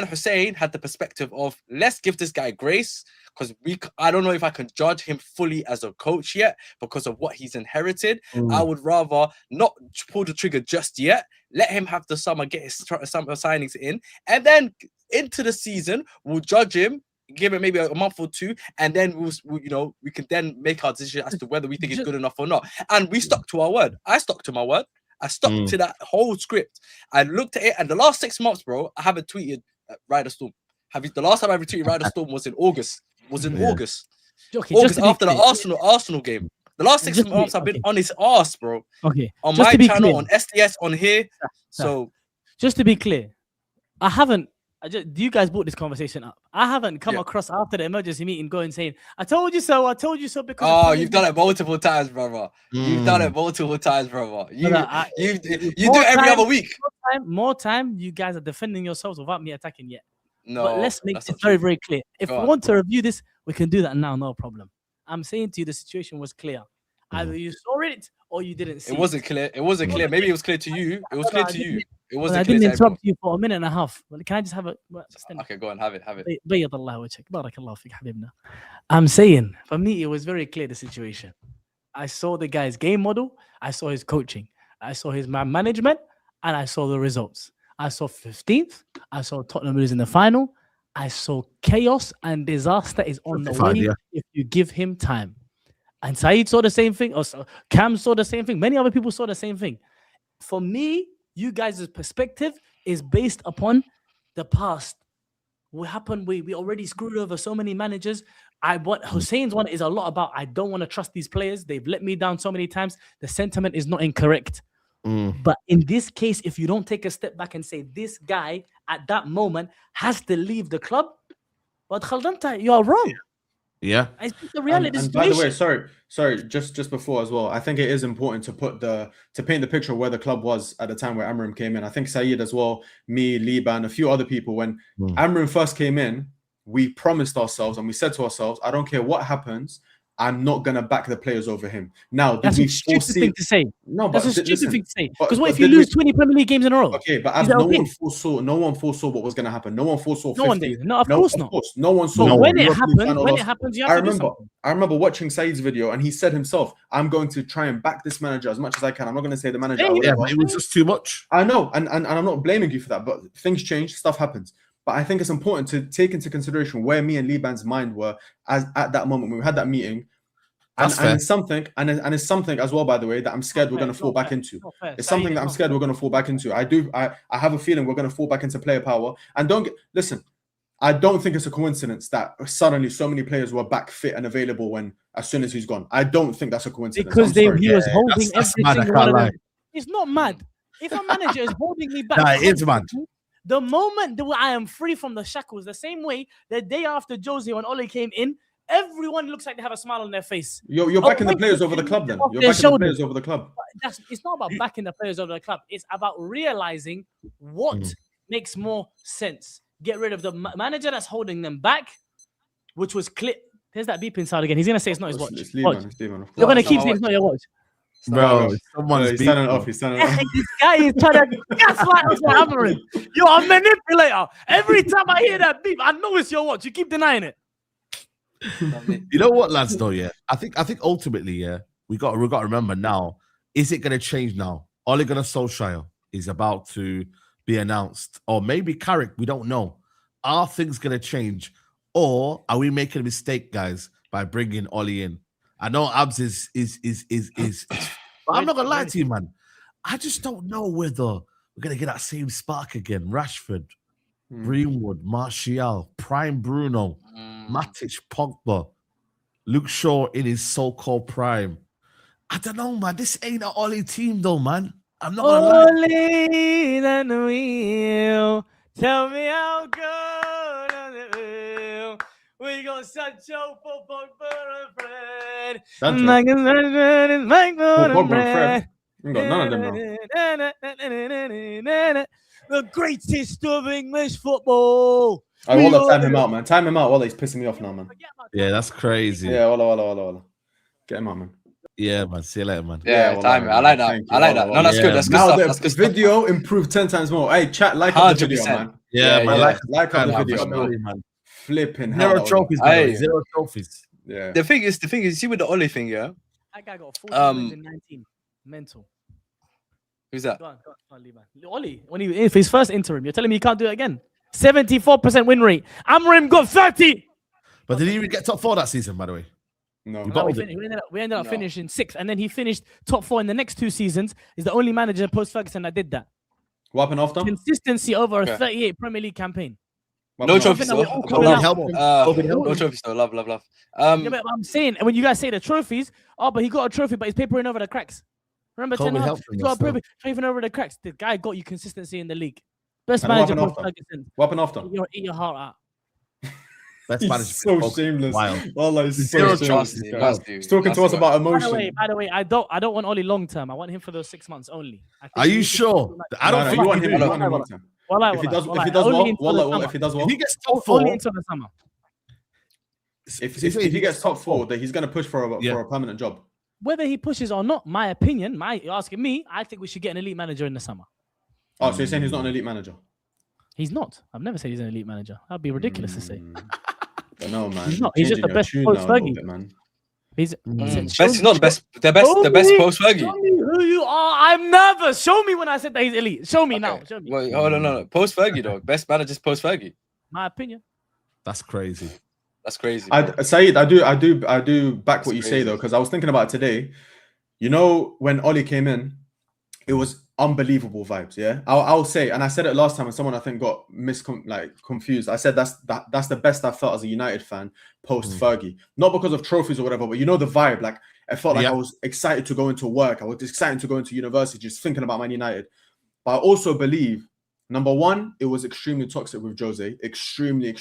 Hussein had the perspective of, let's give this guy grace, because I don't know if I can judge him fully as a coach yet because of what he's inherited. I would rather not pull the trigger just yet. Let him have the summer, get his summer signings in, and then into the season we'll judge him, give him maybe a month or two, and then we can then make our decision as to whether we think he's good enough or not. And we stuck to our word. I stuck to my word. I stuck to that whole script. I looked at it, and the last 6 months, bro, I haven't tweeted Ride a Storm. The last time I ever tweeted Ride a Storm was in August. August. Okay, August after the Arsenal game. The last 6 months I've been on his ass, bro. Okay. On my channel, on SDS, on here. So just to be clear, I haven't. You guys brought this conversation up. I haven't come across after the emergency meeting going saying, I told you so, because you've done it multiple times, brother. You've done it multiple times, brother. You do it every other week. More time, you guys are defending yourselves without me attacking yet. No, but let's make it very, very clear. If we want to review this, we can do that now, no problem. I'm saying to you, the situation was clear. Either you saw it or you didn't see it. It wasn't clear. It wasn't clear. Maybe it was clear to you. It was clear to you. It wasn't I clear didn't to interrupt you for a minute and a half. Can I just have a... Okay, go on. Have it. بيض الله وجهك. بارك الله فيك حبيبنا. I'm saying, for me, it was very clear, the situation. I saw the guy's game model. I saw his coaching. I saw his management. And I saw the results. I saw 15th. I saw Tottenham losing the final. I saw chaos and disaster is on the way if you give him time. And Saeed saw the same thing. Also, Cam saw the same thing. Many other people saw the same thing. For me, you guys' perspective is based upon the past. What happened? We already screwed over so many managers. Hussein's one is a lot about, I don't want to trust these players. They've let me down so many times. The sentiment is not incorrect. But in this case, if you don't take a step back and say this guy at that moment has to leave the club, but Khaldanta, you are wrong. Yeah, I think the reality is. By the way, sorry, just before as well, I think it is important to paint the picture of where the club was at the time where Amram came in. I think Saeed as well, me, Liban, a few other people. When Amram first came in, we promised ourselves and we said to ourselves, I don't care what happens, I'm not gonna back the players over him. Now, that's a stupid thing to say. No, but that's a stupid thing to say. Because what if you lose 20 Premier League games in a row? Okay, but no one foresaw what was gonna happen. No one foresaw. No one did. No, of course not. No one saw. But when it happens, you have to do something. I remember watching Saeed's video, and he said himself, "I'm going to try and back this manager as much as I can. I'm not going to say the manager." Yeah, but it was just too much. I know, and I'm not blaming you for that. But things change, stuff happens. But I think it's important to take into consideration where me and Liban's mind were at that moment when we had that meeting. And it's something as well, by the way, that I'm scared we're going to fall back into. It's something that I'm scared we're going to fall back into. I have a feeling we're going to fall back into player power. And listen, I don't think it's a coincidence that suddenly so many players were back fit and available as soon as he's gone. I don't think that's a coincidence. Because he was holding every single one of them. It's not mad. If a manager is holding me back, it is mad. The moment that I am free from the shackles, the same way the day after Jose when Ole came in, everyone looks like they have a smile on their face. You're backing the players over the club then. You're backing the players over the club. It's not about backing the players over the club. It's about realizing what makes more sense. Get rid of the manager that's holding them back, which was clear. There's that beep inside again. He's going to say it's not his watch. It's Lehman. You're going to keep saying it's not your watch. Bro, he's turning off. He's turning off. This guy is trying to gaslight us for hammering. You're a manipulator. Every time I hear that beep, I know it's your watch. You keep denying it. You know what, lads? Though, yeah, I think ultimately, yeah, we got to remember now. is it going to change now? Ole Gunnar Solskjær is about to be announced, or maybe Carrick, we don't know. Are things going to change, or are we making a mistake, guys, by bringing Ole in? I know Abs is but I'm not gonna lie to you, man. I just don't know whether we're gonna get that same spark again. Rashford, Greenwood, Martial, Prime Bruno, Matic, Pogba, Luke Shaw in his so-called prime. I don't know, man. This ain't an Ole team, though, man. I'm not gonna lie. Ole on the wheel. Tell me how good on the wheel. We got such hope for Pogba and Fred. Mike and Fred. You got none of them now. The greatest of English football. I will time him out, man. Time him out while he's pissing me off now, man. Yeah, that's crazy. Yeah, wala. Get him out, man. Yeah, man. See you later, man. Yeah, time. I like that. I like that. No, that's good. That's good now stuff. the That's good stuff. video improved 10 times more. Hey, chat, like on the video, 100%. man. Yeah, man. Like on the man, video, man. man. Flipping hell. Zero trophies, man. Hey. 0 trophies. Yeah. The thing is, you see with the Ole thing, yeah. That guy got 14 wins in 19. Mental. Who's that? Go on, leave, man. Ole, when he for his first interim, you're telling me he can't do it again? 74% win rate. Amrim got 30. But did he even get top 4 that season, by the way? No. No, we ended up finishing 6th, and then he finished top 4 in the next 2 seasons. He's the only manager post Ferguson that did that. What happened after? Consistency over a 38 Premier League campaign. No trophies though. No No trophies though. Love. Yeah, but I'm saying, when you guys say the trophies, but he got a trophy, but he's papering over the cracks. Remember, COVID 10 helped him, he got still. papering over the cracks. The guy got you consistency in the league. Best And what manager happened post Ferguson. What happened after? Eat your heart out. Best He's manager. so folks. shameless. Wild. Wallah, he's so Zero shameless. trust. this He guy. must do. He's talking He to must us do. about By emotion. the way, I don't want Ole long term. I want him for those 6 months only. I think Are he you needs to sure? do I don't No, think you want he him. do. You want him long term. Wallah, If he does wallah, well, only until the wallah, summer. if he does well, If he gets top 4, Only until the summer. if he gets top 4, then he's gonna push for a permanent job. Whether he pushes or not, my opinion, you're asking me, I think we should get an elite manager in the summer. Oh, so you're saying he's not an elite manager? He's not. I've never said he's an elite manager. That'd be ridiculous to say. But no, man. He's not. He's just Changing the your best tune post now a little Fergie. bit, man. He's Best, not the best. The best post Fergie. Show me who you are. I'm nervous. Show me when I said that he's elite. Show me now. Show me. Wait, hold on, no. Post Fergie though. Best managers post Fergie. My opinion. That's crazy. That's crazy. Saeed, I do back That's what you say crazy. though, because I was thinking about it today. You know, when Ole came in, it was unbelievable vibes. Yeah, I'll say, and I said it last time, and someone I think got confused. I said that's the best I felt as a United fan post Fergie, not because of trophies or whatever, but you know the vibe. Like I felt like I was excited to go into work. I was excited to go into university, just thinking about Man United. But I also believe, number one, it was extremely toxic with Jose. Extremely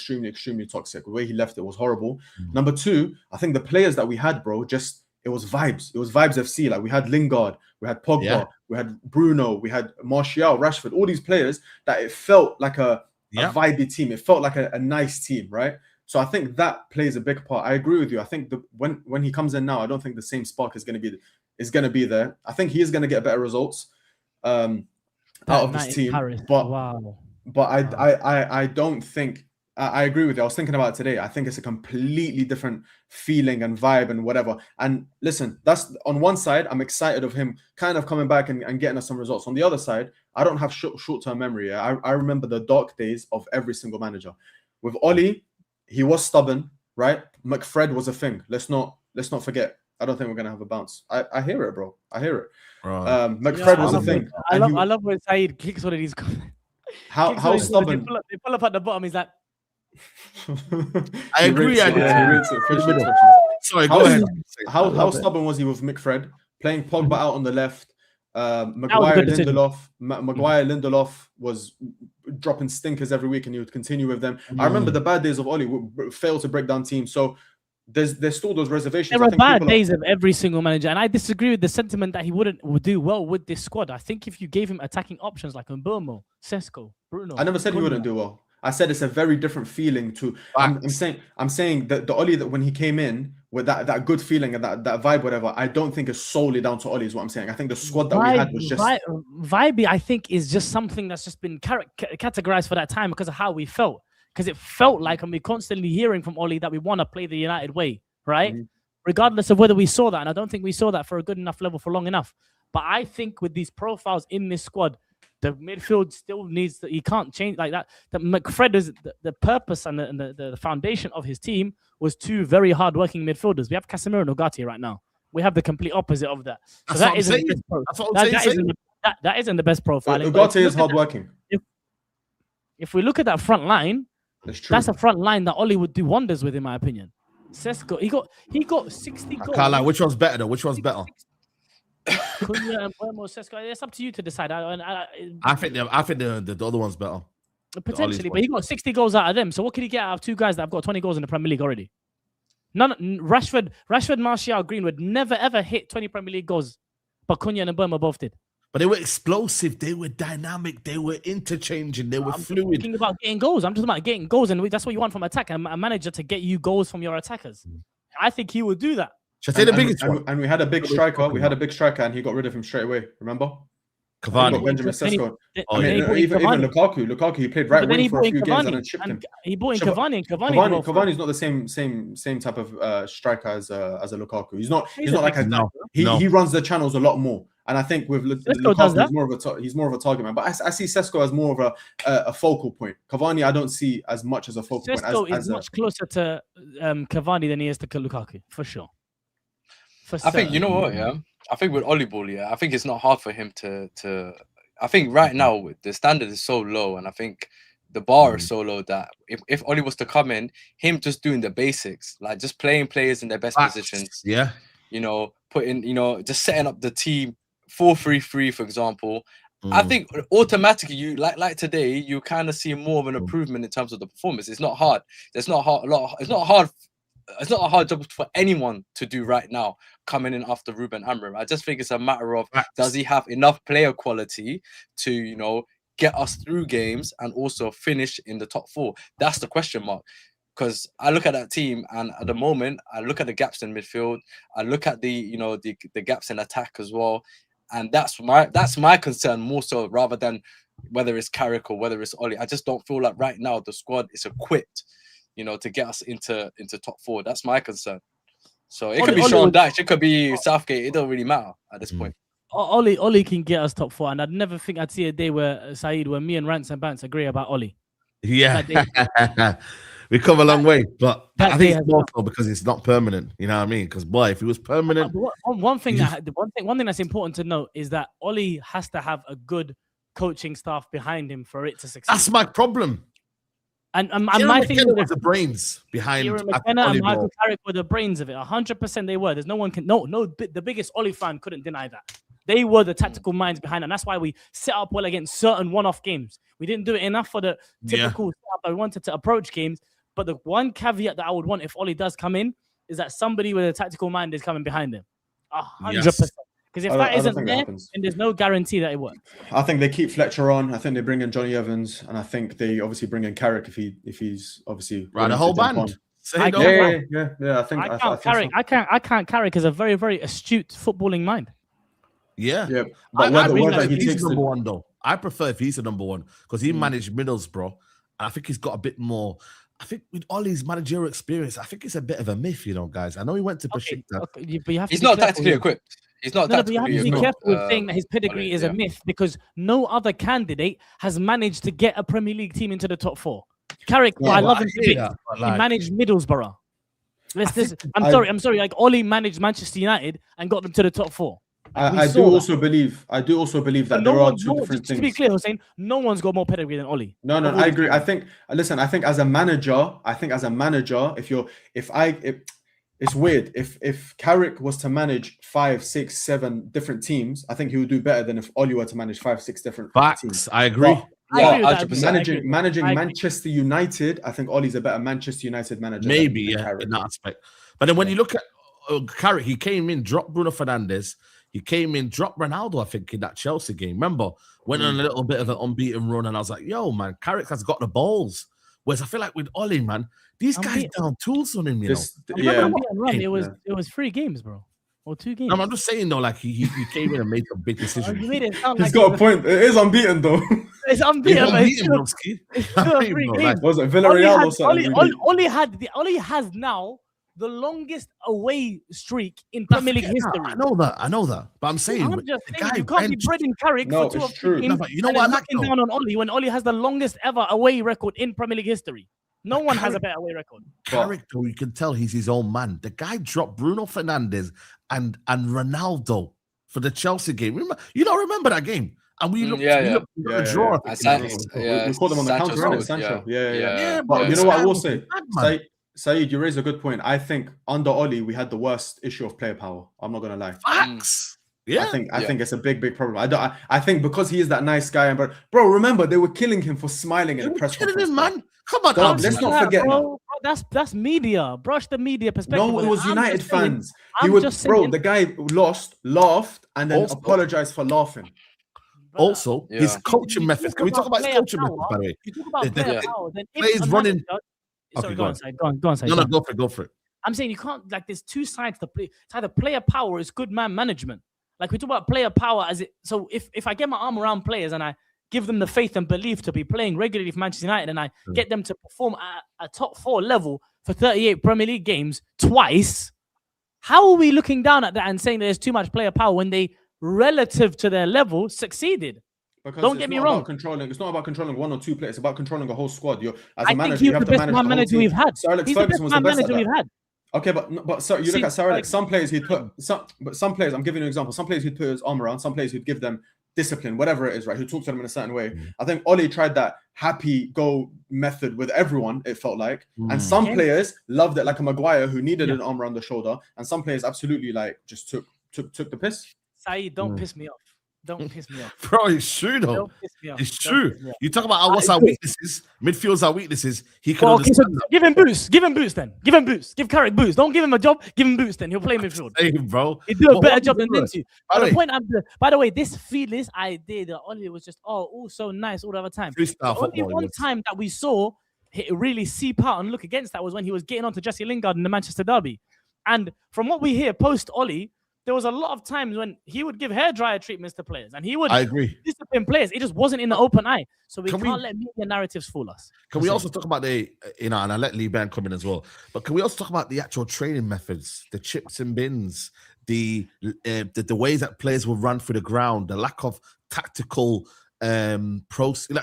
toxic. The way he left it was horrible. Number two, I think the players that we had, bro, just it was vibes. It was vibes FC. Like we had Lingard, we had Pogba, we had Bruno, we had Martial, Rashford, all these players that it felt like a vibey team. It felt like a nice team, right? So I think that plays a big part. I agree with you. I think when he comes in now, I don't think the same spark is going to be there. I think he is going to get better results out of this team. But I don't think. I agree with you. I was thinking about it today. I think it's a completely different feeling and vibe and whatever. And listen, that's on one side, I'm excited of him kind of coming back and getting us some results. On the other side, I don't have short-term memory. I remember the dark days of every single manager. With Ole, he was stubborn, right? McFred was a thing. Let's not forget. I don't think we're gonna have a bounce. I hear it, bro. I hear it. McFred was a thing. I love when Saeed kicks one of these. How stubborn? They pull up at the bottom. He's like. I agree. Sorry, go ahead. How stubborn was he with McFred playing Pogba out on the left? Maguire Lindelof was dropping stinkers every week, and he would continue with them. I remember the bad days of Ole. We failed to break down teams, so there's still those reservations. There are bad days of every single manager, and I disagree with the sentiment that he would do well with this squad. I think if you gave him attacking options like Mbeumo, Sesko, Bruno, I never said he wouldn't do well. I said it's a very different feeling to. I'm saying that the Ole that when he came in with that good feeling and that vibe, whatever. I don't think it's solely down to Ole. Is what I'm saying. I think the squad that we had was just vibey. I think is just something that's just been categorized for that time because of how we felt. Because it felt like, and we're constantly hearing from Ole that we want to play the United way, right? Regardless of whether we saw that, and I don't think we saw that for a good enough level for long enough. But I think with these profiles in this squad, the midfield still needs he can't change like that. The McFred is the purpose and the foundation of his team was two very hard-working midfielders. We have Casemiro and Ugarte right now. We have the complete opposite of that. So that isn't the best profiling. Ugarte is hard-working. If we look at that front line, that's a front line that Oli would do wonders with, in my opinion. Sesko, he got 60 goals. I can't lie. Which one's better though? Which one's better? Cunha and Sesko. It's up to you to decide. I think the other one's better. Potentially, but he got 60 goals out of them. So what could he get out of two guys that have got 20 goals in the Premier League already? Rashford, Martial, Greenwood never ever hit 20 Premier League goals, but Cunha and Mbeumo both did. But they were explosive. They were dynamic. They were interchanging. They were fluid. I'm talking about getting goals. I'm talking about getting goals, and that's what you want from attack. A manager to get you goals from your attackers. I think he would do that. Should I say the biggest one? And we had a big striker. We had a big striker, and he got rid of him straight away. Remember? Cavani. Benjamin Sesko. Even Lukaku. He played right wing for a few games and then shipped him. He brought in Cavani, and Cavani's not the same type of striker as a Lukaku. He's not like he runs the channels a lot more. And I think with Lukaku, he's more of a target man. But I see Sesko as more of a focal point. Cavani, I don't see as much as a focal point. Sesko is much closer to Cavani than he is to Lukaku, for sure. I think, you know what, yeah? I think with Oli Ball, yeah, I think it's not hard for him to I think right now the standard is so low, and I think the bar is so low that if Oli was to come in, him just doing the basics, like just playing players in their best positions, just setting up the team 4-3-3, for example. I think automatically you like today, you kind of see more of an improvement in terms of the performance. It's not hard. It's not a hard job for anyone to do right now, coming in after Ruben Amorim. I just think it's a matter of does he have enough player quality to, get us through games and also finish in the top 4? That's the question mark. Because I look at that team, and at the moment, I look at the gaps in midfield. I look at the gaps in attack as well, and that's my concern more so rather than whether it's Carrick or whether it's Oli. I just don't feel like right now the squad is equipped, to get us into top 4. That's my concern. So it could be Sean Dyche, it could be Southgate. It don't really matter at this point. Oli can get us top 4, and I'd never think I'd see a day where Saeed, where me and Rants and Bants agree about Oli. Yeah, we come a long way, but I think it's more so because it's not permanent. You know what I mean? Because boy, if it was permanent, one thing that's important to note is that Oli has to have a good coaching staff behind him for it to succeed. That's my problem. And my thing was the brains behind McKenna and Michael Carrick were the brains of it. 100% they were. There's no one can the biggest Oli fan couldn't deny that. They were the tactical minds behind it, and that's why we set up well against certain one-off games. We didn't do it enough for the typical setup that we wanted to approach games. But the one caveat that I would want if Oli does come in is that somebody with a tactical mind is coming behind him. 100%. Because if that isn't there, then there's no guarantee that it works. I think they keep Fletcher on. I think they bring in Johnny Evans, and I think they obviously bring in Carrick if he's obviously the whole band. I can't Carrick is a very, very astute footballing mind. Yeah. But whether he takes number one though, I prefer if he's the number one because he managed Middlesbrough, and I think he's got a bit more. I think with Ollie's managerial experience, I think it's a bit of a myth, guys. I know he went to Besiktas. Okay, but he's not tactically equipped. He's not tactically equipped. But you have to be careful with saying that his pedigree is a myth because no other candidate has managed to get a Premier League team into the top 4. Carrick, I love him. He managed Middlesbrough. I'm sorry. Like Ollie managed Manchester United and got them to the top 4. I do also believe that there are two different things. To be clear, Hussein, no one's got more pedigree than Oli. No, I agree. I think as a manager, it's weird. If Carrick was to manage 5, 6, 7 different teams, I think he would do better than if Oli were to manage 5, 6 different teams. I agree. Managing Manchester United, I think Ollie's a better Manchester United manager. Maybe, in that aspect. But then when you look at Carrick, he came in, dropped Bruno Fernandes. He came in, dropped Ronaldo, I think, in that Chelsea game. Remember? Went on a little bit of an unbeaten run, and I was like, yo, man, Carrick has got the balls. Whereas I feel like with Oli, man, these guys down tools on him, It was 3 games, bro. Or 2 games. No, I'm just saying, though, like, he came in and made a big decision. You made it sound He's got a point. It is unbeaten, though. It's unbeaten, but it's 2 or 3 games. Was it Villarreal or something? Oli has now the longest away streak in Nah, Premier League forget that. history. I know that. But I'm saying I'm just the saying, guy you can't be benched. breading Carrick No, for 2 it's or 3 true. games. No, but you know and what I then like looking though? down on Oli when Oli has the longest ever away record in Premier League history. No one has a better away record. Carrick, though, you can tell he's his own man. The guy dropped Bruno Fernandes and Ronaldo for the Chelsea game. You don't remember that game? And we looked, we got a draw. I think, we caught them on the counter, Sancho innit? Sancho. Yeah. bro, But you this know what I guy will was say? mad, man. Saeed, you raise a good point. I think under Oli, we had the worst issue of player power. I'm not gonna lie. Facts. Yeah. I think it's a big problem. I think because he is that nice guy, and bro, remember they were killing him for smiling in the press conference. Man. Come on, Dog, let's not forget bro. That's media. Brush the media perspective. No, it was United fans. Saying, the guy lost, laughed, and then Also- apologized for laughing. brother, Also, his coaching methods. Can we talk about his player coaching methods, by the way? You talk about player power, then if Players a running- manager- Sorry, Okay, go on, Saeed. Go on, Saeed. No, Go on. go for it. I'm saying you can't, like, there's two sides to play. It's either player power or it's good man management. Like, we talk about player power as it. So if I get my arm around players and I give them the faith and belief to be playing regularly for Manchester United and I get them to perform at a top 4 level for 38 Premier League games twice, how are we looking down at that and saying that there's too much player power when they, relative to their level, succeeded? Because Don't get me wrong. It's not about controlling 1 or 2 players. It's about controlling a whole squad. I think he's the best man manager we've had. Sir Alex He's the best Ferguson was man the best manager at we've that. had. Okay, but sir, you See, look at Sir Alex. like- Some players he'd put some players. I'm giving you an example. Some players he'd put his arm around. Some players he'd give them discipline, whatever it is, right? He'd talk to them in a certain way. I think Oli tried that happy go method with everyone. It felt like, and some players loved it, like a Maguire who needed an arm around the shoulder, and some players absolutely like just took the piss. Saeed, don't piss me off. Don't piss me off. Bro, it's true though. Don't piss me off. It's Don't true. piss me off. You talk about what's our weaknesses, midfield's our weaknesses. He can Well, okay, so understand that. give him boost. Give him boost then. Give him boost. Give Carrick boost. Don't give him a job. Give him boost then. He'll play midfield. Hey, bro. He'll do a But better what job we than do Dempsey. By But the the way- point by the way, this idea that Oli was just all so nice all the other time. Freestyle The only football, one yes. time that we saw it really seep out and look against that was when he was getting on to Jesse Lingard in the Manchester derby. And from what we hear post Oli, there was a lot of times when he would give hairdryer treatments to players and he would I agree. discipline players. It just wasn't in the open eye. So we Can can't we- let media narratives fool us. Can we also talk about the, and I let Lee Ban come in as well, but can we also talk about the actual training methods, the chips and bins, the ways that players will run through the ground, the lack of tactical like,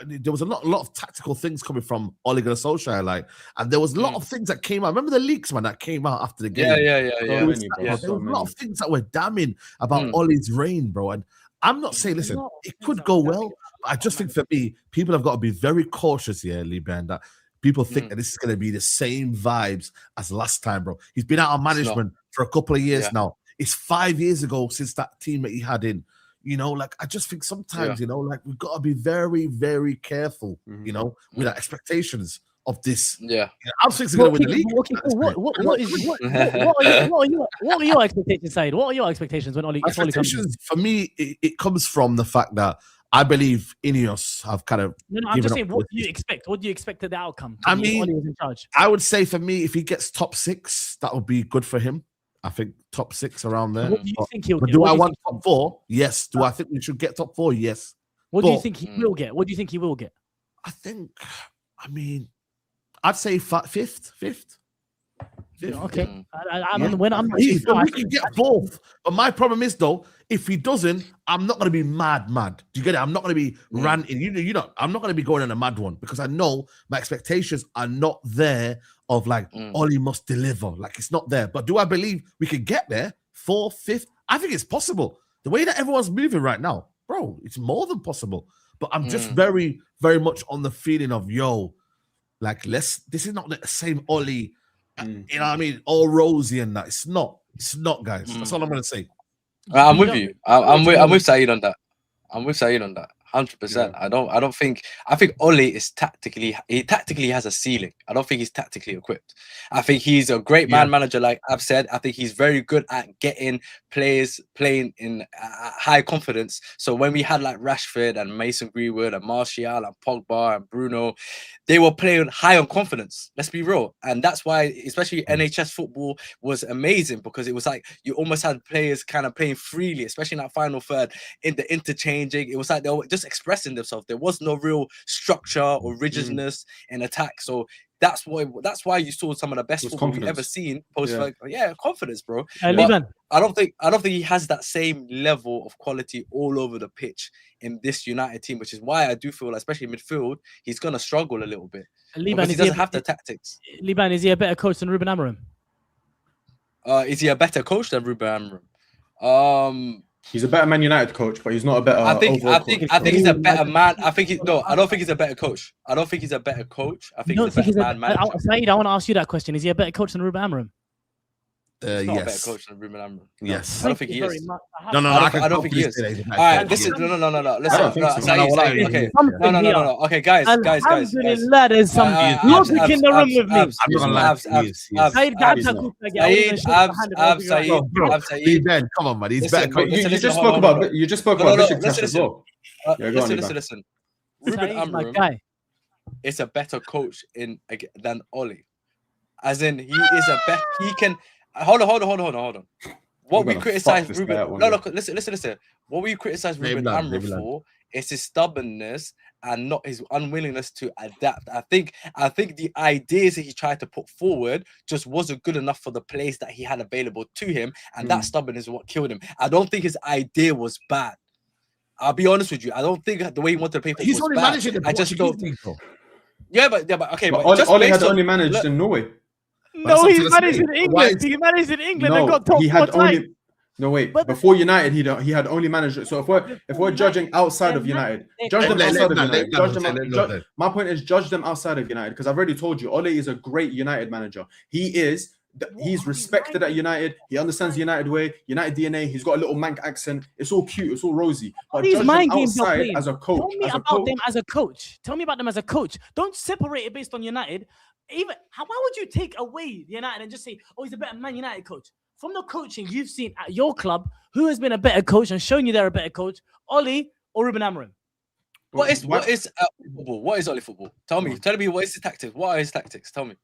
there was a lot of tactical things coming from Ole Gunnar Solskjær, like, and there was a lot of things that came out. Remember the leaks, man, that came out after the game. Yeah. There was a lot of things that were damning about Ole's reign, bro. And I'm not saying, listen, it could go well. But I just think for me, people have got to be very cautious here, Lee Brand, that people think that this is going to be the same vibes as last time, bro. He's been out of management for a couple of years now. It's 5 years ago since that team that he had in. You know, like, I just think sometimes, you know, like, we've got to be very, very careful, you know, with our expectations of this. Yeah. I'm going to win the league. What are your expectations, Saeed? What are your expectations when Oli comes in? Expectations, for me, it comes from the fact that I believe Ineos have kind of. No, I'm just saying, what do you expect? What do you expect of the outcome? I mean, Oli was in charge. I would say for me, if he gets top 6, that would be good for him. I think top 6 around there. What do you think he'll but get? do I want top 4? Yes. Do I think we should get top 4? Yes. What do you think he will get? What do you think he will get? I mean, I'd say fifth. Okay. We can get both. But my problem is, though, if he doesn't, I'm not going to be mad. Do you get it? I'm not going to be ranting. You know, I'm not going to be going on a mad one because I know my expectations are not there of like, Oli must deliver. Like, it's not there. But do I believe we can get there? 4th, 5th? I think it's possible. The way that everyone's moving right now, bro, it's more than possible. But I'm just very, very much on the feeling of, like, this is not the same Oli. You know what I mean? All rosy and that. It's not, guys. That's all I'm gonna say. I'm with you. I'm with Saeed on that. 100%. I think Oli is tactically has a ceiling. I don't think he's tactically equipped. I think he's a great man manager, like I've said. I think he's very good at getting players playing in high confidence. So when we had like Rashford and Mason Greenwood and Martial and Pogba and Bruno, they were playing high on confidence. Let's be real. And that's why, especially NHS football was amazing, because it was like you almost had players kind of playing freely, especially in that final third, in the interchanging. It was like they were just expressing themselves. There was no real structure or rigidness in attack. So that's why you saw some of the best It was football we've ever confidence. seen post. Confidence, bro. Liban, I don't think he has that same level of quality all over the pitch in this United team, which is why I do feel like, especially midfield, he's gonna struggle a little bit because he doesn't have the tactics. Liban, is he a better coach than Ruben Amorim? Is he a better coach than Ruben Amorim? He's a better Man United coach, but he's not a better. I think he's a better man. I don't think he's a better coach. I don't think he's a better coach. I think he's a better manager. Saeed, I want to ask you that question. Is he a better coach than Ruben Amorim? He's not a better Yes. coach than Ruben Amorim. Yes. I don't think he is. No, I don't think he is. All right, listen. No. Listen. Saeed, okay. No. Okay, guys. Alhamdulillah, there's some logic in the room with me. I'm not gonna lie. Saeed, Ben, come on, man. He's better. You just spoke about Besiktas as well. Listen. Ruben Saeed's my Amorim guy. is a better coach than Oli. As in, he is a better. He can. Hold on. What we criticize Ruben? No, listen. What we criticize Ruben Amorim for is his stubbornness and not his unwillingness to adapt. I think the ideas that he tried to put forward just wasn't good enough for the players that he had available to him, and that stubbornness is what killed him. I don't think his idea was bad. I'll be honest with you. I don't think the way he wanted to play football He's was only bad. managing the I just don't. Portuguese league, though. Yeah, but okay. But Ole had only managed in Norway. No, But he that's managed in why England. is- He managed in England and No, got top he four had times. only. No wait. But- Before United, he had only managed. So if we're judging outside of United, judge them outside of United. My point is judge them outside of United because I've already told you, Ole is a great United manager. He's respected at United. He understands the United way, United DNA. He's got a little Manc accent. It's all cute. It's all rosy. But These judge them mind games you're outside playing. as a coach. Tell me about them as a coach. Tell me about them as a coach. Don't separate it based on United. Why would you take away United and just say, oh, he's a better Man United coach? From the coaching you've seen at your club, who has been a better coach and shown you they're a better coach, Ole or Ruben Amorim? What is football? What is Ole football? Tell me what is his tactics? What are his tactics? Tell me.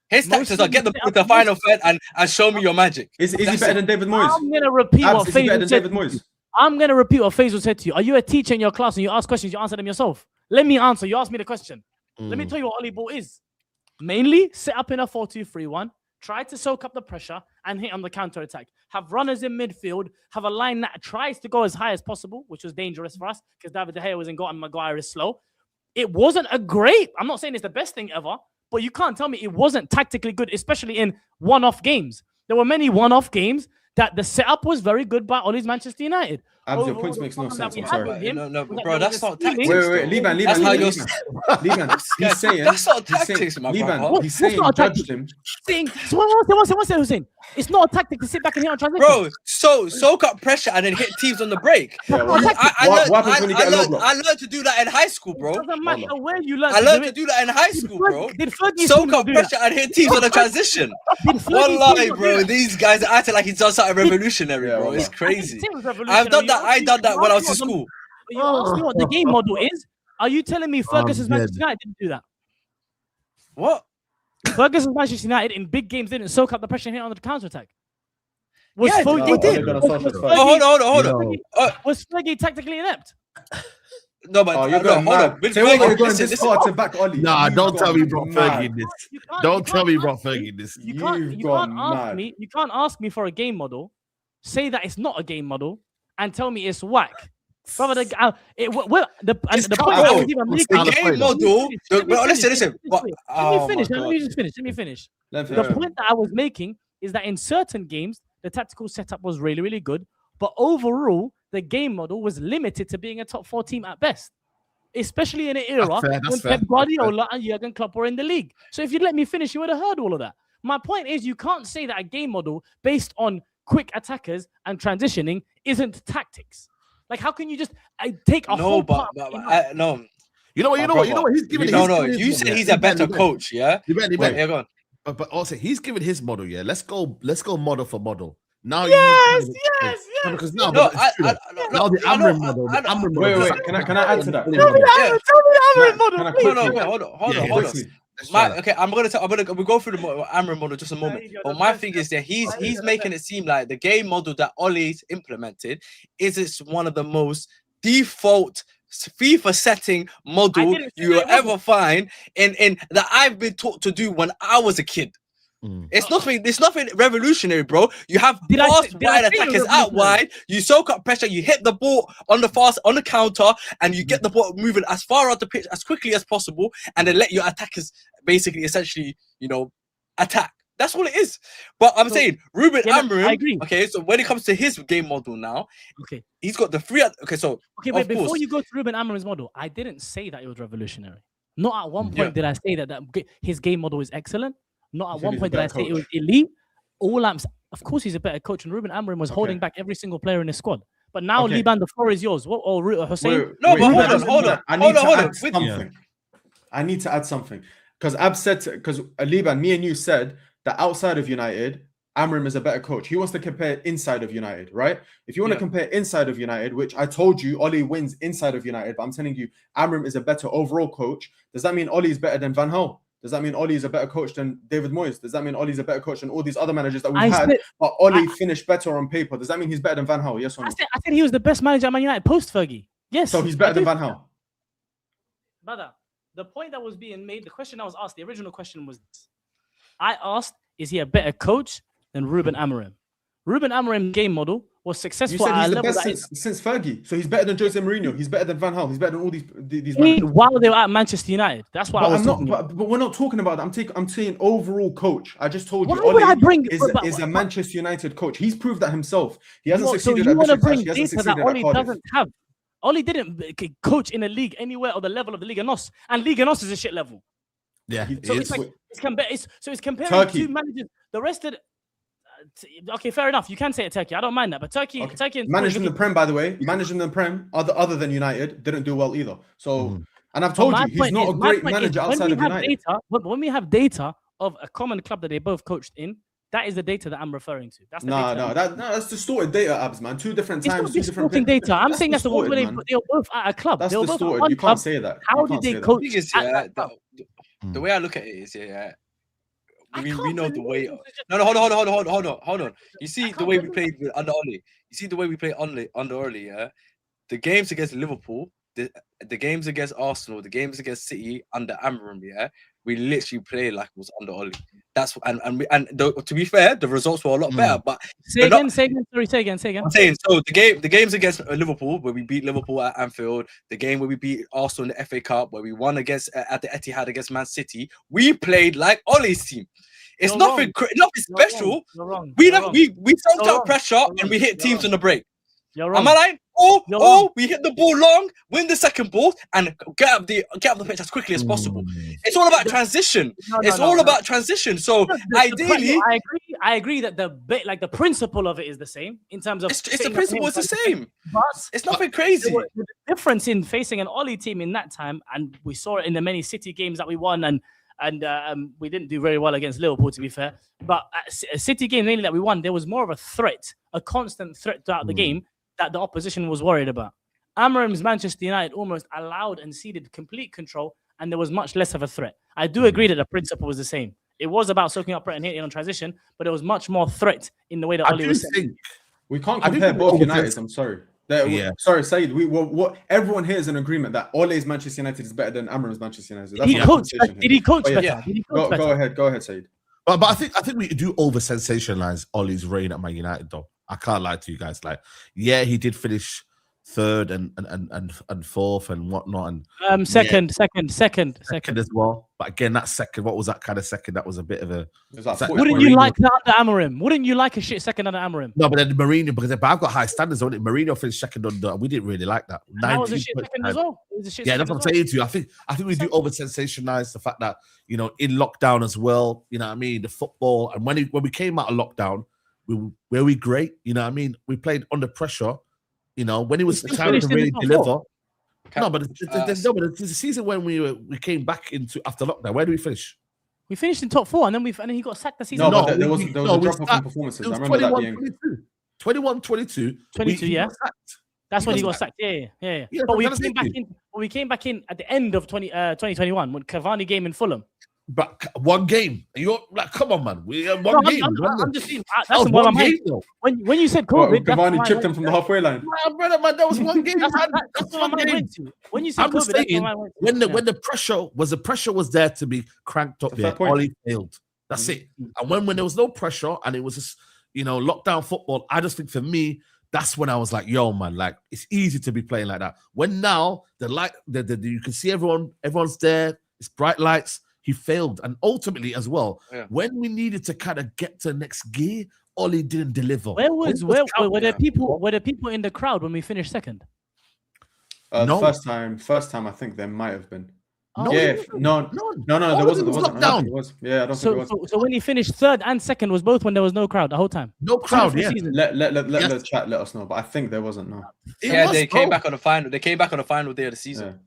His tactics are get the final third and show me your magic. Is he better than David Moyes? I'm gonna repeat what Is he better Faisal than said. David Moyes? I'm gonna repeat what Faisal said to you. Are you a teacher in your class and you ask questions, you answer them yourself? Let me answer. You ask me the question. Let me tell you what Ole ball is. Mainly set up in a 4-2-3-1, try to soak up the pressure and hit on the counter attack. Have runners in midfield, have a line that tries to go as high as possible, which was dangerous for us because David De Gea was in goal and Maguire is slow. It wasn't I'm not saying it's the best thing ever, but you can't tell me it wasn't tactically good, especially in one-off games. There were many one-off games that the setup was very good by Ole's Manchester United. Your points makes no sense. I'm sorry. No, bro, that's not tactics. Wait, Liban. He's saying that's not tactics, my brother. He's saying judge him. One second, Hussein. It's not a tactic to sit back and hit on transition. Bro, soak up pressure and then hit teams on the break. Yeah, I learned to do that in high school, bro. It doesn't matter where you learn. I learned to do that in high school, bro. Did Fergie Soak up pressure and hit teams on the transition. One lie, bro. These guys are acting like he's done something revolutionary, bro. It's crazy. I done that when I was in school. You asked me what the game model is. Are you telling me Ferguson's Manchester United didn't do that? What? Ferguson's Manchester United in big games didn't soak up the pressure and hit on the counter attack. He did. Hold on. Was Fergie tactically inept? No, but you're going mad. Listen, going this far to back Oli. Nah, don't tell me brought Fergie in this. Don't tell me brought Fergie in this. You can't ask me for a game model, say that it's not a game model, and tell me it's whack. Brother, the point I was even making. The game model. Listen. Let me finish. The point that I was making is that in certain games, the tactical setup was really, really good, but overall, the game model was limited to being a top 4 team at best, especially in an era when Pep Guardiola and Jurgen Klopp were in the league. So if you'd let me finish, you would have heard all of that. My point is, you can't say that a game model based on quick attackers and transitioning isn't tactics. Like, how can you just take a whole part? No. You know what? He's giving. You said he's a better coach, yeah. Yeah, go on. But also, he's giving his model. Yeah, let's go model for model. Now, yes. Because now the Amorim model. Wait. Can I add to that? Tell me the Amorim model. Hold on. Okay, we'll go through the Amorim model just a moment. But my thing is that he's making it seem like the game model that Ole's implemented is one of the most default FIFA setting model didn't say you that will it wasn't. ever find in that I've been taught to do when I was a kid. It's nothing revolutionary, bro. You have Did I fast say wide it was attackers out revolutionary? wide. You soak up pressure. You hit the ball on the counter, and you get the ball moving as far out the pitch as quickly as possible, and then let your attackers basically, essentially, attack. That's all it is. But I'm saying Ruben Amorim. I agree. Okay, so when it comes to his game model now, Okay. he's got the three. Okay, so Wait, before you go to Ruben Amorim's model, I didn't say that it was revolutionary. Not at one point did I say that his game model is excellent. Not at one point did I say it was elite. Of course, he's a better coach, and Ruben Amorim was holding back every single player in his squad. But now, Liban, the floor is yours. What? Or Hussein? No, but hold on. I need to add something. I need to add something because Liban, me and you said that outside of United, Amorim is a better coach. He wants to compare inside of United, right? If you want to compare inside of United, which I told you, Oli wins inside of United, but I'm telling you, Amorim is a better overall coach. Does that mean Oli is better than Van Gaal? Does that mean Oli is a better coach than David Moyes? Does that mean Oli is a better coach than all these other managers that we've had? But Oli finished better on paper. Does that mean he's better than Van Gaal? Yes or no? I said he was the best manager at Man United post Fergie. Yes. So he's better than Van Gaal. Brother, the point that was being made, the question I was asked, the original question was this. I asked, is he a better coach than Ruben Amorim? Ruben Amorim's game model was successful at a the level best since Fergie. So he's better than Jose Mourinho. He's better than Van Gaal. He's better than all these managers. While they were at Manchester United. That's what I was talking about. But we're not talking about that. I'm saying overall coach. I just told you Oli is a Manchester United coach. He's proved that himself. He hasn't So succeeded you at want to Besiktas. bring data that Oli doesn't have. Oli didn't coach in a league anywhere of the level of the Liga NOS. And Liga NOS is a shit level. Yeah. So it's comparing Turkey. two managers. The rest of okay, fair enough. You can say it Turkey. I don't mind that. But Turkey managing the Prem, by the way, managing the Prem other than United didn't do well either. So and I've told you he's not a great manager outside of United. When we have data of a common club that they both coached in, that is the data that I'm referring to. That's the that's distorted data, Abs, man. Two different times, two different data. I'm saying that's the one where they were both at a club. That's they were distorted. Both you can't say that. How did they coach? The way I look at it is, we know the way. No, hold on. You see the way we played under Oli. You see the way we played under Oli. Yeah, the games against Liverpool, the games against Arsenal, the games against City under Amorim. Yeah, we literally played like it was under Oli. That's to be fair, the results were a lot better. But say again. Sorry, say again. I'm saying so. The games against Liverpool, where we beat Liverpool at Anfield, the game where we beat Arsenal in the FA Cup, where we won against at the Etihad against Man City, we played like Oli's team. It's nothing special. We soaked up pressure and we hit teams on the break. Am I lying? Or we hit the ball long, win the second ball, and get up the pitch as quickly as possible. It's all about transition. It's all about transition. So ideally, I agree that the principle of it is the same in terms of it's the principle is the same. But it's nothing crazy. The difference in facing an Oli team in that time, and we saw it in the many City games that we won, and we didn't do very well against Liverpool, to be fair. But a City game mainly that we won, there was more of a threat, a constant threat throughout the game that the opposition was worried about. Amorim's Manchester United almost allowed and ceded complete control, and there was much less of a threat. I do agree that the principle was the same. It was about soaking up pressure and hitting on transition, but there was much more threat in the way that Oli was saying. We can't compare both Uniteds. I'm sorry. Sorry, Saeed. What everyone here is in agreement that Ole's Manchester United is better than Amorim's Manchester United. Did he coach better? Go ahead, Saeed. But I think we do over sensationalize Ole's reign at Man United, though. I can't lie to you guys. Like, yeah, he did finish third and fourth and whatnot, and second as well. But again, that second, what was that kind of second? That was a bit of a. Wouldn't you like that under Amorim? Wouldn't you like a shit second under Amorim? No, but then Mourinho, because I've got high standards on it. Mourinho finished second under, and we didn't really like that. That was a shit second as well. Yeah, that's what I'm saying to you. I think we do over sensationalize the fact that in lockdown as well. You know what I mean? The football, and when we came out of lockdown, were we great? You know what I mean? We played under pressure. When it was the time to really deliver. No, but it's the season when we came back into after lockdown. Where do we finish? We finished in top 4, and then he got sacked the season. No, but there was a drop off in performances. I remember that being 21-22. 22, yeah. That's when he got sacked. Yeah. But we came back in at the end of 2021 when Cavani game in Fulham. But one game. You're like, come on, man. We one No, game. I'm just saying. That That's was why one I'm game, though. when you said What, COVID, that's Cavani why chipped him from the halfway line. Man, brother, man, that was one game. That's man. what That's my one mind game. went to. When you said I'm just COVID, that's saying, what my mind went to. when the pressure was there to be cranked up It's a fair there, point. Ollie failed. That's it. And when there was no pressure and it was just, lockdown football, I just think for me, that's when I was like, yo, man, like it's easy to be playing like that. When now you can see everyone's there, it's bright lights. He failed. And ultimately as well, when we needed to kind of get to the next gear, Ollie didn't deliver. Were there people in the crowd when we finished second? No. First time I think there might have been. Oh, Yeah, no, there wasn't. I don't lockdown. think it was. Yeah, I don't think it was. So when he finished third and second was both when there was no crowd the whole time. No crowd, yeah. Let the chat let us know, but I think there wasn't. No. They came back on the final. They came back on the final day of the season.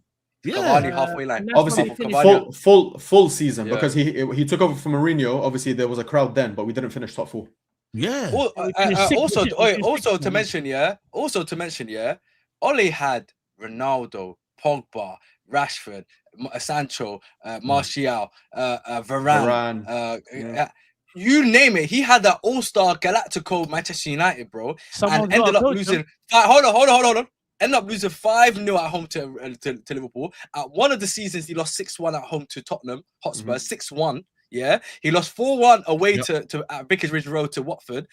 Cavani halfway line. Obviously, Cavani. full season because he took over from Mourinho. Obviously, there was a crowd then, but we didn't finish top 4. Yeah. Also to mention, Ollie had Ronaldo, Pogba, Rashford, Sancho, Martial, Varane. You name it. He had that all-star Galactico Manchester United, bro, and ended up losing. Hold on. Ended up losing 5-0 at home to Liverpool. At one of the seasons, he lost 6-1 at home to Tottenham Hotspur. 6-1. Yeah, he lost 4-1 away to Vicarage Ridge Road to Watford.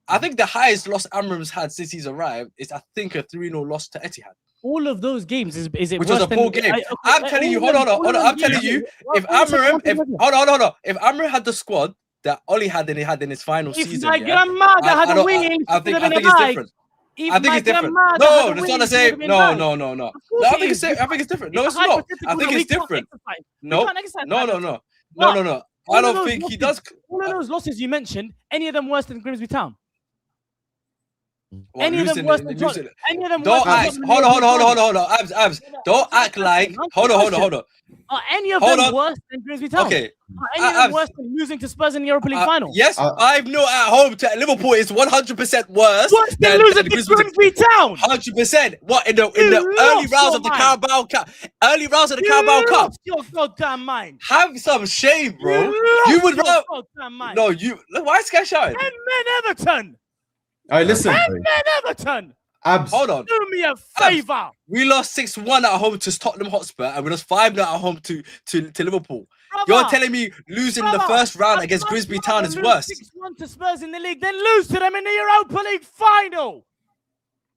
I think the highest loss Amram's had since he's arrived is a 3-0 loss to Etihad. All of those games is it which was a poor game. I'm telling you, hold on. I'm telling you, if Amram had the squad that Ollie had in his final season, I think it's different. I think it's different. No, it's not the same. No. I think it's different. No, it's not. I think it's different. No. I don't think he does. All of those losses you mentioned, any of them worse than Grimsby Town? Any of them worse than Tottenham? Any of them Don't act. Hold on. Abs. Don't act like. Hold on. Are any of them worse than Grimsby Town? Okay. Are any of them worse than losing to Spurs in the Europa League final? Yes, 5-0 at home to Liverpool is 100% worse than losing to Grimsby Town. 100%. What in the early rounds of the Carabao Cup? Early rounds of the Carabao Cup. Your goddamn mind. Have some shame, bro. You would rather. No, you. Look, why is this guy shouting? 10 men Everton. All right, listen. 10 men Everton. Abs. Hold on. Do me a favor. We lost 6-1 at home to Tottenham Hotspur, and we lost 5-0 at home to Liverpool. Brother, you're telling me losing the first round against Grimsby Town is worse? 6-1 to Spurs in the league, then lose to them in the Europa League final.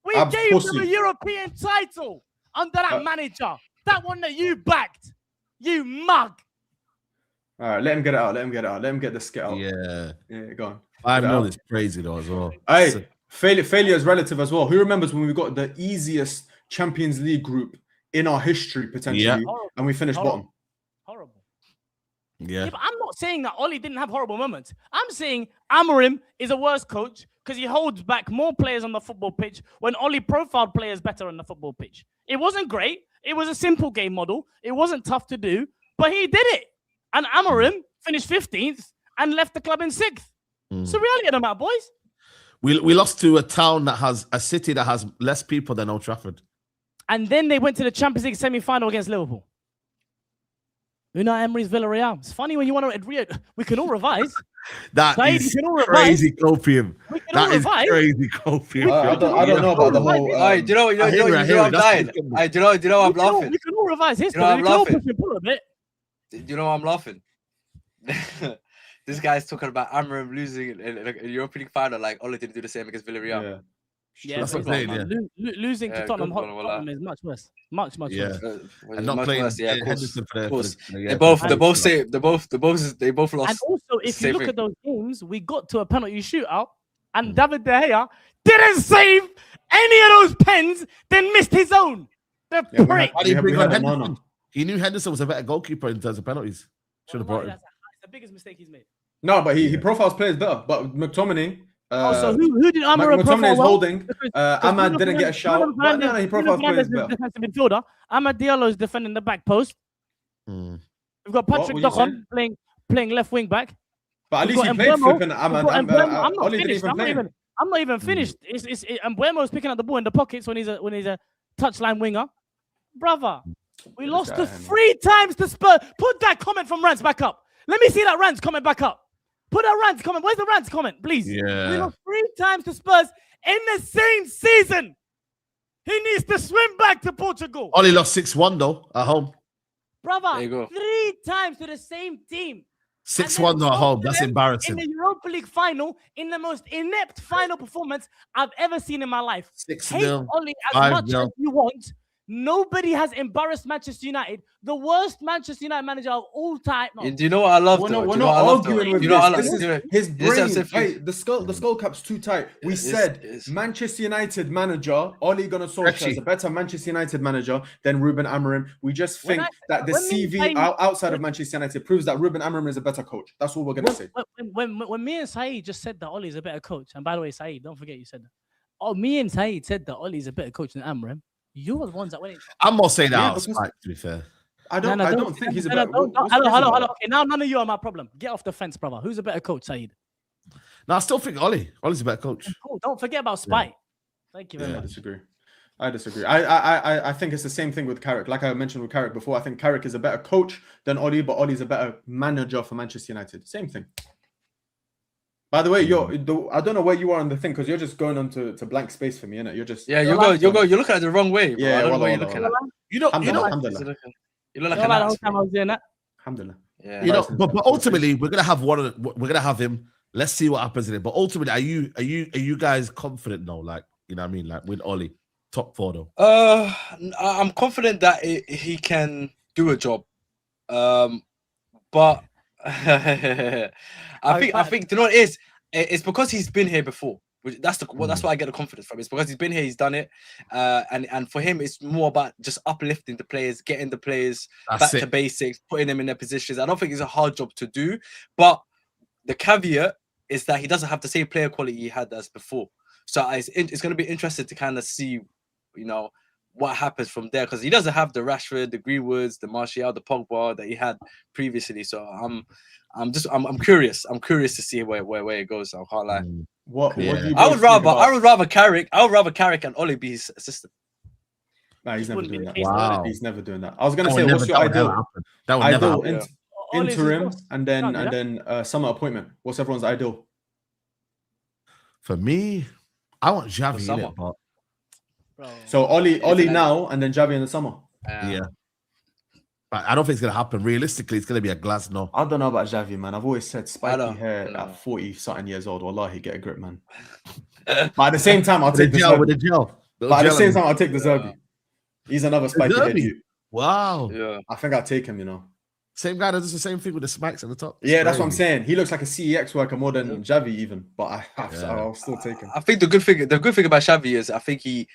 We gave them a European title under that manager. That one that you backed. You mug. All right, let him get it out. Let him get the skit out. Yeah, go on. 5-0 is crazy though as well. Hey, failure is relative as well. Who remembers when we got the easiest Champions League group in our history potentially, and we finished bottom? Horrible. Yeah, but I'm not saying that Ollie didn't have horrible moments. I'm saying Amorim is a worse coach because he holds back more players on the football pitch when Ollie profiled players better on the football pitch. It wasn't great. It was a simple game model. It wasn't tough to do, but he did it. And Amorim finished 15th and left the club in 6th. It's the reality of the matter, boys. We lost to a city that has less people than Old Trafford. And then they went to the Champions League semi-final against Liverpool. Unai Emery's Villarreal. It's funny when you want to... We can all revise. That is crazy copium. That is crazy copium. I don't know about the whole... do you know I'm dying? Do you know I'm laughing? We can all revise history. You know we can all push and pull a bit. Do you know why I'm laughing? This guy's talking about Amorim losing in a European League final, like Ole didn't do the same against Villarreal. Yeah, that's what I'm saying. Losing to Tottenham is much worse. Much worse. And not playing Henderson of course. They both lost. And also, if you look at those games, we got to a penalty shootout, and David De Gea didn't save any of those pens, then missed his own. The prick. He knew Henderson was a better goalkeeper in terms of penalties. Should have brought him. That's the biggest mistake he's made. No, but he profiles players better. But McTominay. So who did Amorim profile? McTominay is holding. Ahmad didn't get a shout. But no, he profiles players better. Defensive midfielder. Ahmad Diallo is defending the back post. We've got Patrick Docon playing left wing back. But at least he played flipping Ahmad. I'm not even finished. And Mbuemo's picking up the ball in the pockets when he's a touchline winger. Brother, we lost 3 times to Spurs. Put that comment from Rance back up. Let me see that Rants comment back up. Put that Rants comment. Where's the Rants comment, please? Yeah. We lost 3 times to Spurs in the same season. He needs to swim back to Portugal. Ollie lost 6-1 though at home. There you Brother, go. 3 times to the same team. 6-1 though at home. That's In embarrassing. the Europa League final, in the most inept final performance I've ever seen in my life. 6-0. Hate Ollie as 5-0. much as you want. Nobody has embarrassed Manchester United. The worst Manchester United manager of all time. No. Do you know what I love? We're though? not, Do we're you know not what I love, though? arguing with You know what I this. love? This is his brain. Hey, the skull cap's too tight. We said Manchester United manager Ole Gunnar Solskjær is a better Manchester United manager than Ruben Amorim. We just think that the CV outside of Manchester United proves that Ruben Amorim is a better coach. That's all we're gonna say. When me and Saeed just said that Ollie's a better coach, and by the way, Saeed, don't forget you said that. Oh, me and Saeed said that Ollie's a better coach than Amorim. You were the ones that went. I'm not saying that Yeah, out of because- spite, to be fair. I don't think he's a better. Hello. Okay, now none of you are my problem. Get off the fence, brother. Who's a better coach, Saeed? No, I still think Ollie's a better coach. Cool. Don't forget about spite. Thank you very I much. I disagree. I think it's the same thing with Carrick. Like I mentioned with Carrick before, I think Carrick is a better coach than Ole, but Ole's a better manager for Manchester United. Same thing. By the way, I don't know where you are on the thing because you're just going on to blank space for me, innit? You're just Yeah, you're looking at it the wrong way. Bro. Yeah, I don't know well, what you're well, looking well. at. You know, Alhamdulillah. You look like You know, an the whole ass, time I bro. was doing that. Alhamdulillah. Yeah. you know, but ultimately we're gonna have we're gonna have him. Let's see what happens in it. But ultimately, are you guys confident though? Like, you know what I mean? Like with Ole, top 4 though. I'm confident that he can do a job. But I think you know what it is? It's because he's been here before. That's why I get the confidence from. It's because he's been here, he's done it, and for him, it's more about just uplifting the players, getting the players back to basics, putting them in their positions. I don't think it's a hard job to do, but the caveat is that he doesn't have the same player quality he had as before. So it's going to be interesting to kind of see, you know, what happens from there, because he doesn't have the Rashford, the Greenwoods, the Martial, the Pogba that he had previously. So I'm curious. I'm curious to see where it goes. I can't lie. What do you I would rather Carrick and Ole be his assistant. Nah, he's never doing that. Wow. He's never doing that. I was gonna say, what's your ideal? That would never happen. Interim and then summer appointment. What's everyone's ideal? For me, I want Xavi in it, but so Ole now and then Xavi in the summer. yeah. But I don't think it's gonna happen. Realistically, it's gonna be a glass no. I don't know about Xavi, man. I've always said spiky hair at 40-something years old. Wallahi, get a grip, man. But at the same time, I'll take the gel with the gel. But at the same time, I'll take the Zerbi. He's another spiky head dude. Wow. Yeah. I think I'll take him, you know. Same guy that does the same thing with the smacks at the top. Yeah, that's what I'm saying. He looks like a CEX worker more than Xavi even, but I'll still take him. I think the good thing about Xavi is I think he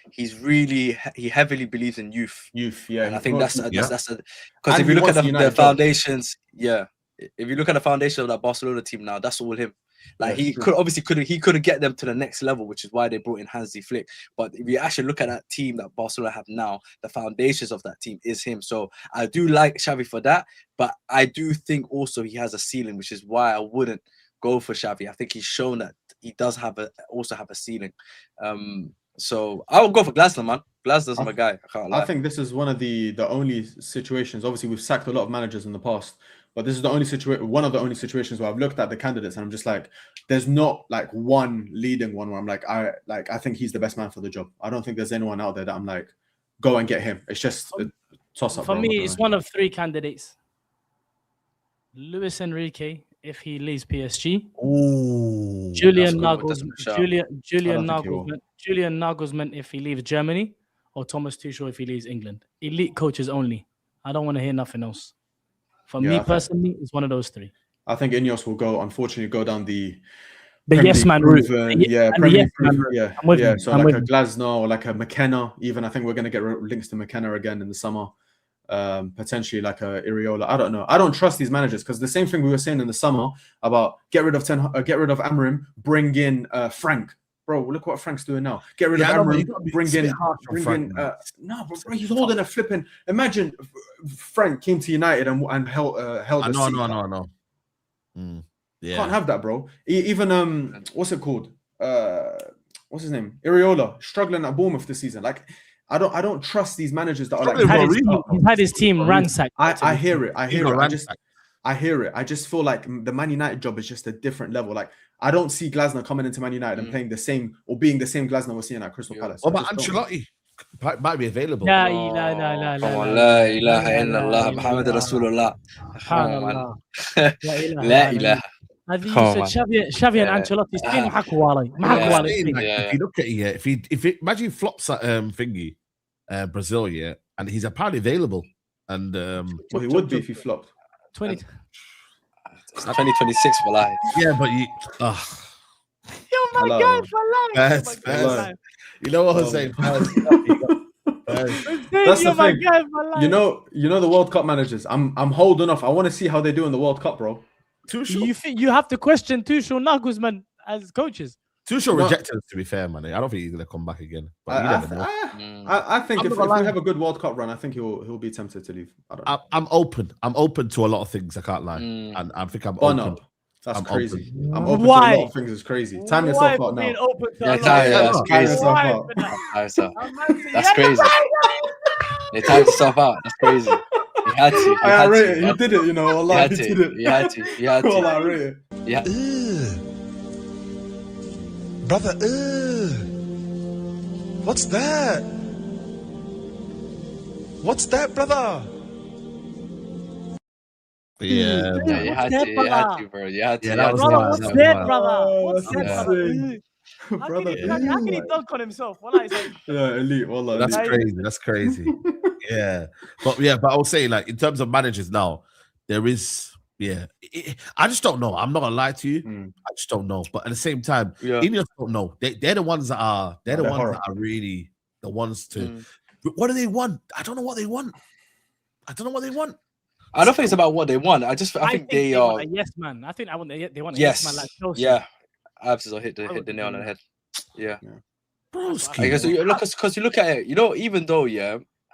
heavily believes in youth. Yeah. And I think that's because if you look at the foundations, if you look at the foundation of that Barcelona team now, that's all him. Like he could get them to the next level, which is why they brought in Hansi Flick. But if you actually look at that team that Barcelona have now, the foundations of that team is him. So I do like Xavi for that, but I do think also he has a ceiling, which is why I wouldn't go for Xavi. I think he's shown that he does have a ceiling. So I would go for Glasner, man. Glasner's my guy. I can't lie. I think this is one of the only situations. Obviously, we've sacked a lot of managers in the past, but this is the only one of the only situations where I've looked at the candidates and I'm just like, there's not like one leading one where I'm like, I think he's the best man for the job. I don't think there's anyone out there that I'm like, go and get him. It's just a toss up. For me, it's one of 3 candidates. Luis Enrique, if he leaves PSG. Ooh. Julian Nagelsmann, if he leaves Germany, or Thomas Tuchel if he leaves England. Elite coaches only. I don't want to hear nothing else. For me personally, it's one of those 3. I think Ineos will unfortunately go down the yes man route. So like a Glasner or like a McKenna. Even I think we're going to get links to McKenna again in the summer. Potentially like a Iriola. I don't know. I don't trust these managers because the same thing we were saying in the summer about get rid of Amorim, bring in Frank. Bro, look what Frank's doing now. Get rid of Amorim, bring in no, bro, he's holding a flipping. Imagine Frank came to United and held a seat. No. Yeah. Can't have that, bro. Even what's it called? What's his name? Iriola struggling at Bournemouth this season. Like, I don't trust these managers that are like. He's had his team ransacked. I hear it. I hear it. I just feel like the Man United job is just a different level. Like, I don't see Glasner coming into Man United and playing the same or being the same Glasner we're seeing at Crystal Palace. What about Ancelotti? Might be available. لا لا لا لا Come on, لا لا إله إلا الله محمد رسول الله. سبحان Come on, الله. لا إله. هذه Come on. Xavi and Ancelotti Spain ما حكوا والله ما حكوا Yeah. والله. Like, Yeah, if you look at it, if it imagine he flops at thingy, Brazil, yeah, and he's apparently available, and Well, he would be if he flopped. 20. It's 2026 for life. yeah, but you, You're my Hello. guy for life. Faz, Hello. Faz. You know what I'm saying? Faz. That's You're the my thing. guy for life. You know the World Cup managers. I'm holding off. I want to see how they do in the World Cup, bro. Tuchel You have to question Tuchel Nagelsmann as coaches. Tuchel No. rejected us, to be fair, man. I don't think he's gonna come back again. But you I, never know. I think I'm if not gonna we lie. have a good World Cup run, I think he'll be tempted to leave. I don't know. I'm open. I'm open to a lot of things. I can't lie, and I think I'm Bun open. up. That's I'm crazy. open. I'm open Why? to a lot of things. It's crazy. Time Why yourself for out being now. open to Yeah, a lot time of- that's Time crazy. yourself Why out. for that? That's so- I'm happy. That's Yeah, crazy. They timed yourself out. That's crazy. You had to. You I had rate it. to. You did it. You know, You Allah, had you to. did it. You had to. You had Allah, I to. rate it. Yeah. Brother, what's that? What's that, brother? Yeah, Yeah, you had to. You had to, bro. You had to. Yeah, you that had was to. Brother, wild. what's That was that, wild. brother? What's That's that, brother? insane. How Brother, can he dunk on himself? Wallah, it's like, yeah, elite. Wallah, That's elite. crazy. That's crazy. yeah, but I would say, like, in terms of managers now, there is. Yeah, I just don't know. I'm not gonna lie to you. I just don't know. But at the same time, Yeah. Ineos don't know. They're the ones that are. They're the They're ones horror. that are really the ones to. What do they want? I don't know what they want. I don't know what they want. I don't think it's about what they want. I think they are. want a yes man. I think they want a Yes. yes man like Solskjær. Yeah. Absolutely hit the nail on the head. Yeah. Broski. I guess because you look at it, even though,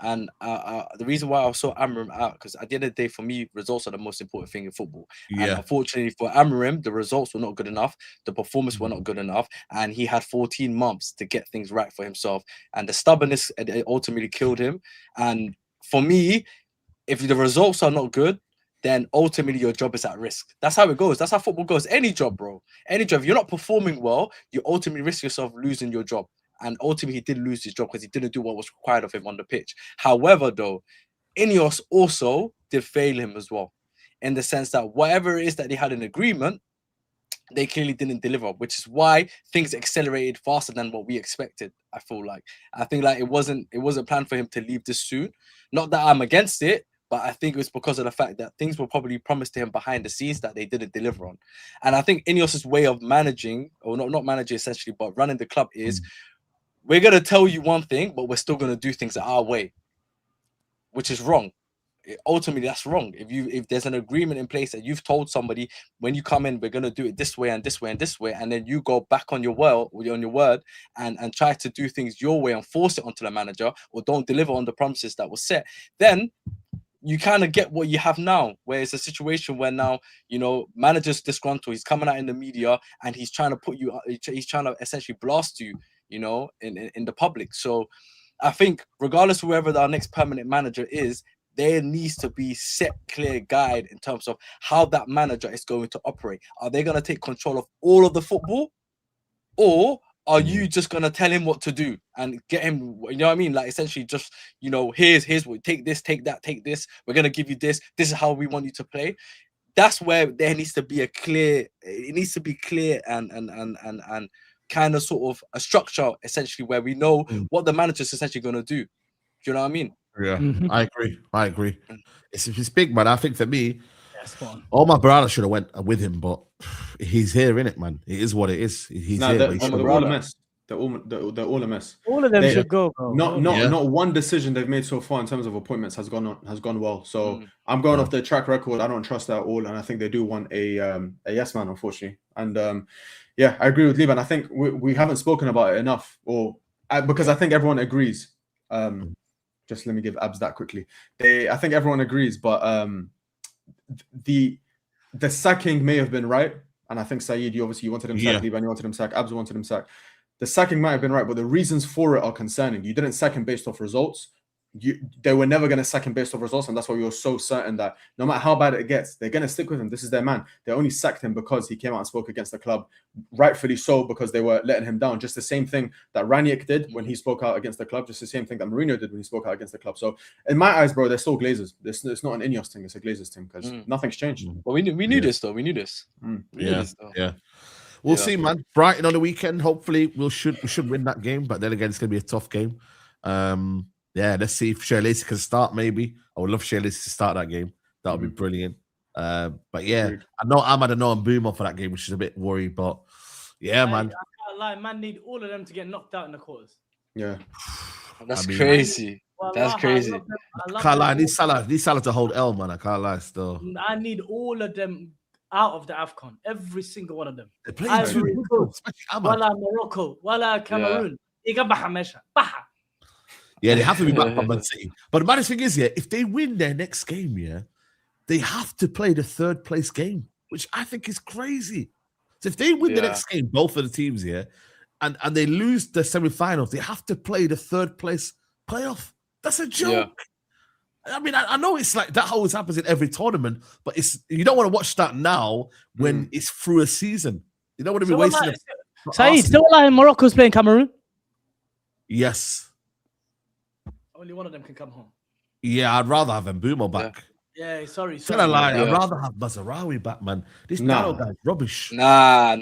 and the reason why I was so Amorim out, because at the end of the day, for me, results are the most important thing in football. And Yeah. unfortunately for Amorim, the results were not good enough, the performance were not good enough, and he had 14 months to get things right for himself. And the stubbornness ultimately killed him. And for me, if the results are not good, then ultimately your job is at risk. That's how it goes. That's how football goes. Any job, bro. Any job. If you're not performing well, you ultimately risk yourself losing your job. And ultimately, he did lose his job because he didn't do what was required of him on the pitch. However, though, Ineos also did fail him as well, in the sense that whatever it is that they had an agreement, they clearly didn't deliver, which is why things accelerated faster than what we expected. I think like it wasn't planned for him to leave this soon. Not that I'm against it, but I think it was because of the fact that things were probably promised to him behind the scenes that they didn't deliver on. And I think Ineos's way of managing, or not managing essentially, but running the club is, we're going to tell you one thing, but we're still going to do things our way, which is wrong. Ultimately, that's wrong. If there's an agreement in place that you've told somebody, when you come in, we're going to do it this way and this way and this way, and then you go back on your word and try to do things your way and force it onto the manager, or don't deliver on the promises that were set, then you kind of get what you have now, where it's a situation where now, manager's disgruntled, he's coming out in the media and he's trying to he's trying to essentially blast you, in the public. So I think regardless of whoever our next permanent manager is, there needs to be set clear guide in terms of how that manager is going to operate. Are they going to take control of all of the football, or are you just going to tell him what to do and get him, you know what I mean? Like essentially just, here's what, take this, take that, take this. We're going to give you this. This is how we want you to play. That's where there needs to be it needs to be clear and kind of sort of a structure essentially where we know what the manager's essentially going to do. Do you know what I mean? Yeah, I agree. It's big, man. I think for me, spot on. all my brothers should have went with him, but he's here, innit, man. It is what it is. He's here. But he should They're have all a mess. They're all a mess. All of them should go, bro. Not one decision they've made so far in terms of appointments has gone well. So I'm going off their track record. I don't trust that at all, and I think they do want a yes man, unfortunately. And I agree with Liban. I think we haven't spoken about it enough, because I think everyone agrees. Just let me give Abs that quickly. I think everyone agrees, but the sacking may have been right, and I think Saeed, you wanted him sacked, Liban, you wanted him sacked, Abs wanted him sacked. The sacking might have been right, but the reasons for it are concerning. You didn't sack him based off results. they were never going to sack him based off results, and that's why we were so certain that no matter how bad it gets, they're going to stick with him. This is their man. They only sacked him because he came out and spoke against the club, rightfully so, because they were letting him down. Just the same thing that Ranić did when he spoke out against the club, just the same thing that Mourinho did when he spoke out against the club. So in my eyes, bro, they're still Glazers. It's not an Ineos thing, it's a Glazers thing, because nothing's changed. But we knew this though. We knew this. Yeah. We'll see, man. Brighton on the weekend. Hopefully, we should win that game. But then again, it's gonna be a tough game. Let's see if Shirley can start. Maybe I would love Shirley to start that game. That would be brilliant. But yeah, Agreed. I know Ahmad and Noam Boomer for that game, which is a bit worried. But yeah, man. I can't lie, man, need all of them to get knocked out in the quarters. Yeah. That's crazy. Well, That's crazy. I can't lie. I need Salah to hold L, man. I can't lie. Still, I need all of them out of the AFCON. Every single one of them. they're playing too Ivory good, Coast, especially Ahmad. Wala Morocco, wala Cameroon. Baha. Yeah, they have to be back from Man City. But the maddest thing is, if they win their next game, they have to play the third place game, which I think is crazy. So if they win the next game, both of the teams and they lose the semi-finals, they have to play the third place playoff. That's a joke. I mean, I know it's like that always happens in every tournament, but you don't want to watch that now when it's through a season. You don't want to be wasting. Saeed, still alive. Morocco's playing Cameroon. Yes. Only one of them can come home. Yeah, I'd rather have Mbeumo back. Yeah, sorry. Tell a lie. I'd rather have Mazraoui back, man. This Dalo guy's rubbish. Nah.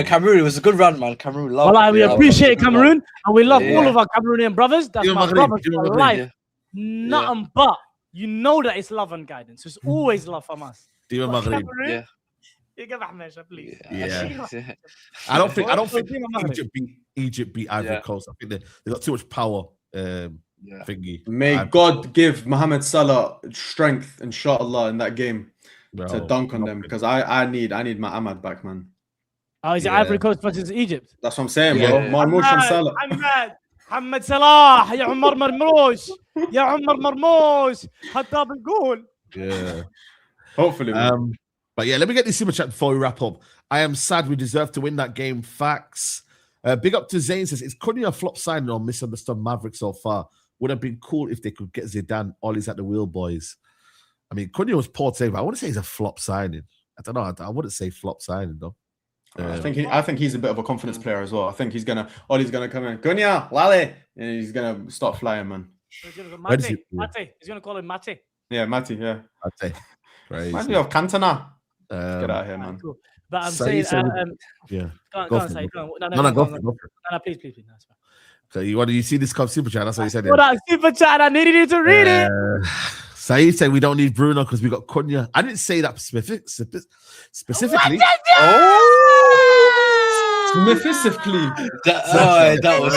Cameroon, it was a good run, man. Cameroon, love. Well, we appreciate Cameroon, and we love all of our Cameroonian brothers. That's my brothers for life. Nothing but you know that it's love and guidance. It's always love from us. Yeah. Please. I don't think Egypt beat Ivory Coast. I think they got too much power. Thingy. May God give Mohamed Salah strength, inshallah, in that game to dunk on them, because I need my Ahmad back, man. Oh, is it Ivory Coast versus Egypt? That's what I'm saying, bro. Marmoush and Salah. محمد صلاح يا عمر مرموش يا عمر مرموش حتى بالجول. Yeah. Hopefully. But yeah, let me get this super chat before we wrap up. I am sad we deserve to win that game. Facts. Big up to Zane says, is Cunha a flop signing or misunderstood Maverick so far? Would have been cool if they could get Zidane. Ollie's at the wheel, boys. I mean, Cunha was poor today, but I wouldn't say he's a flop signing. I don't know. I wouldn't say flop signing though. I think he's a bit of a confidence player as well. I think Ollie's gonna come in, Cunha, Wale, and he's gonna start flying, man. Mate. He's gonna call him Mate. Yeah, Matty. Yeah, Mate. Crazy. Reminds me of Cantona. Get out of here, man. Cool. But I'm So saying, you said- go on, say, go on. No, go for it. No, please. No, it's fine. So you see this come super chat? That's what you said. What up, super chat? I needed you to read it. Saeed said we don't need Bruno because we got Cunha. I didn't say that specifically. Specifically. That was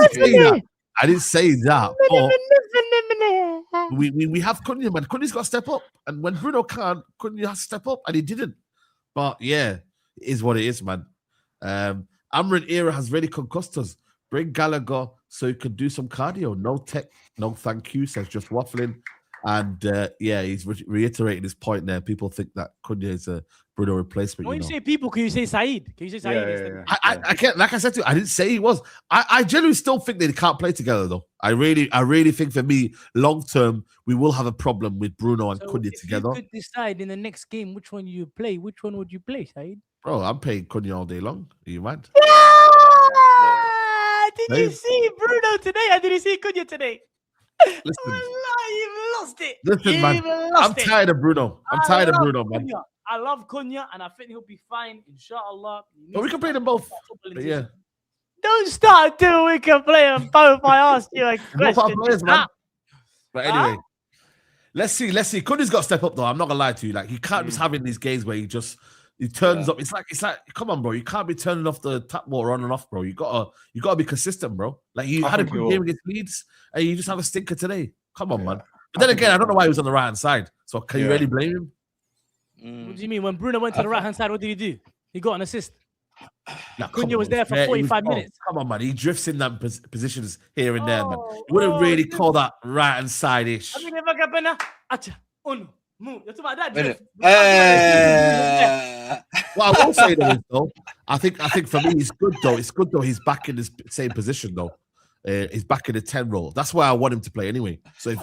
crazy. I didn't say that. But we have Cunha, man. Cunha's got to step up. And when Bruno can't, Cunha has to step up. And he didn't. But yeah, it is what it is, man. Amrin Era has really concussed us. Bring Gallagher so he could do some cardio. No tech, no thank you, says just waffling. And he's reiterating his point there. People think that Cunha is a Bruno replacement. When you say people, can you say Saeed? Can you say Saeed? Yeah. I can't, like I said to you, I didn't say he was. I genuinely still think they can't play together, though. I really think for me, long term, we will have a problem with Bruno and Cunha together. If you could decide in the next game which one you play, which one would you play, Saeed? Bro, I'm playing Cunha all day long. Are you mad? Did you see Bruno today? Or did you see Cunha today? Listen, You've lost it. Listen, man. I'm tired of Bruno. I'm tired of Bruno, man. I love Cunha, and I think he'll be fine, inshallah. But we can play them both. But yeah. Don't start until we can play them both. I asked you a question. Players, man. But anyway, let's see. Cunha's got to step up, though. I'm not gonna lie to you. Like, he can't just having these games where he turns up. It's like, come on, bro. You can't be turning off the tap water on and off, bro. You gotta be consistent, bro. Like, you had a good game against Leeds, and you just have a stinker today. Come on, man. But then again, I don't know why he was on the right hand side. So can you really blame him? What do you mean? When Bruno went to the right hand side, what did he do? He got an assist. Cunha was there for 45 minutes. Come on, man. He drifts in that positions here and there, man. You wouldn't really call that right hand side-ish. You're talking about that drift. What I will say though is though, I think for me it's good though. It's good though. He's back in the same position though. He's back in the 10 role. That's why I want him to play anyway. So if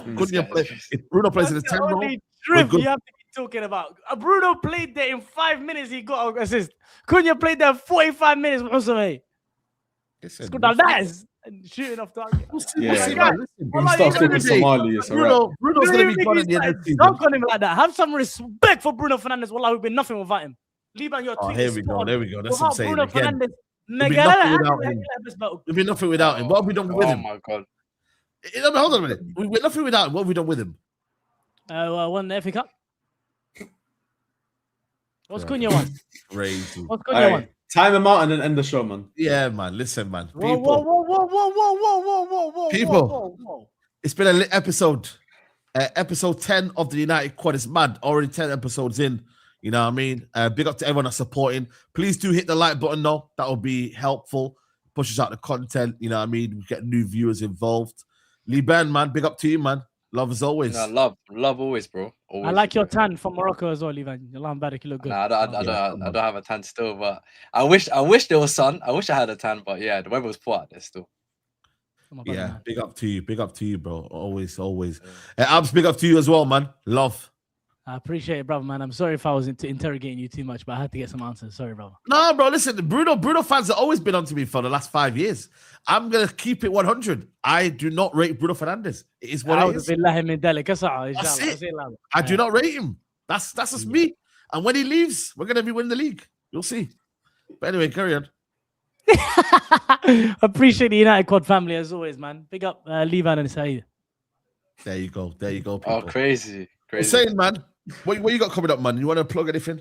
if Bruno plays in the 10 role, Drift you have to be talking about. Bruno played there in 5 minutes. He got an assist. Cunha played there 45 minutes. It's good as shooting off target. He starts talking Somali. It's Bruno's going to be gone at the end of the season. Don't call him like that. Have some respect for Bruno Fernandes. Wallah, we've been nothing without him. Liban, your tweet. Here we go. There we go. That's what I'm saying. Bruno Again, Fernandes. we've been nothing without him. What have we done with him? Oh my god. Hold on a minute. We're nothing without him. What have we done with him? Won the FA Cup. What's Cunha won? Crazy. What's Cunha won? Time him out and then end the show, man. Yeah, man. Listen, man. Whoa. People. It's been a lit episode. Episode 10 of the United Quad. It's mad. Already 10 episodes in. You know what I mean? Big up to everyone that's supporting. Please do hit the like button, though. That will be helpful. Pushes out the content. You know what I mean? We get new viewers involved. Liban, man. Big up to you, man. Love as always. No, love always, bro. Always. I like your tan from Morocco as well, Liban. Your Barak, you look good. Nah, I don't have a tan still, but I wish there was sun. I wish I had a tan, but yeah, the weather was poor out there still. Yeah, big up to you, bro. Always. Abs, big up to you as well, man. Love. I appreciate it, brother, man. I'm sorry if I was interrogating you too much, but I had to get some answers. Sorry, brother. No, bro, listen, Bruno fans have always been on to me for the last 5 years. I'm going to keep it 100. I do not rate Bruno Fernandes. It is what it is. That's it. I do not rate him. That's just me. And when he leaves, we're going to be winning the league. You'll see. But anyway, carry on. Appreciate the United Quad family as always, man. Big up Livan and Saeed. There you go, people. Oh, crazy. Saying, man, what you got coming up, man? You want to plug anything?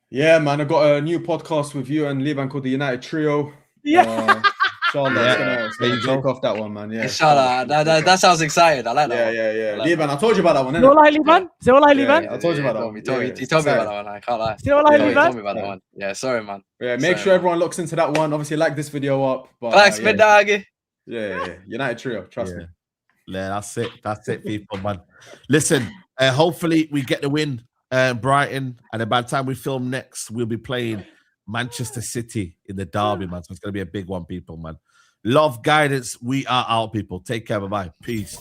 Yeah, man. I got a new podcast with you and Liban called the United Trio. Yeah. Inshallah, it's gonna take off that one, man. Yeah. Inshallah, that sounds exciting. I like that. Yeah. Liban, I told you about that one. Say what like Liban? Say what like Liban? I told you about that one. He told me about that one. I can't lie. Say what like He Liban? told me about that one. Yeah, sorry, man. Yeah, make sure everyone looks into that one. Obviously, like this video up. But, Thanks, Midagi. Yeah. United Trio, trust me. Yeah, that's it, people, man. Listen, hopefully we get the win, Brighton, and by the time we film next, we'll be playing Manchester City in the derby, man. So it's gonna be a big one, people, man. Love, guidance. We are out, people. Take care. Bye-bye. Peace.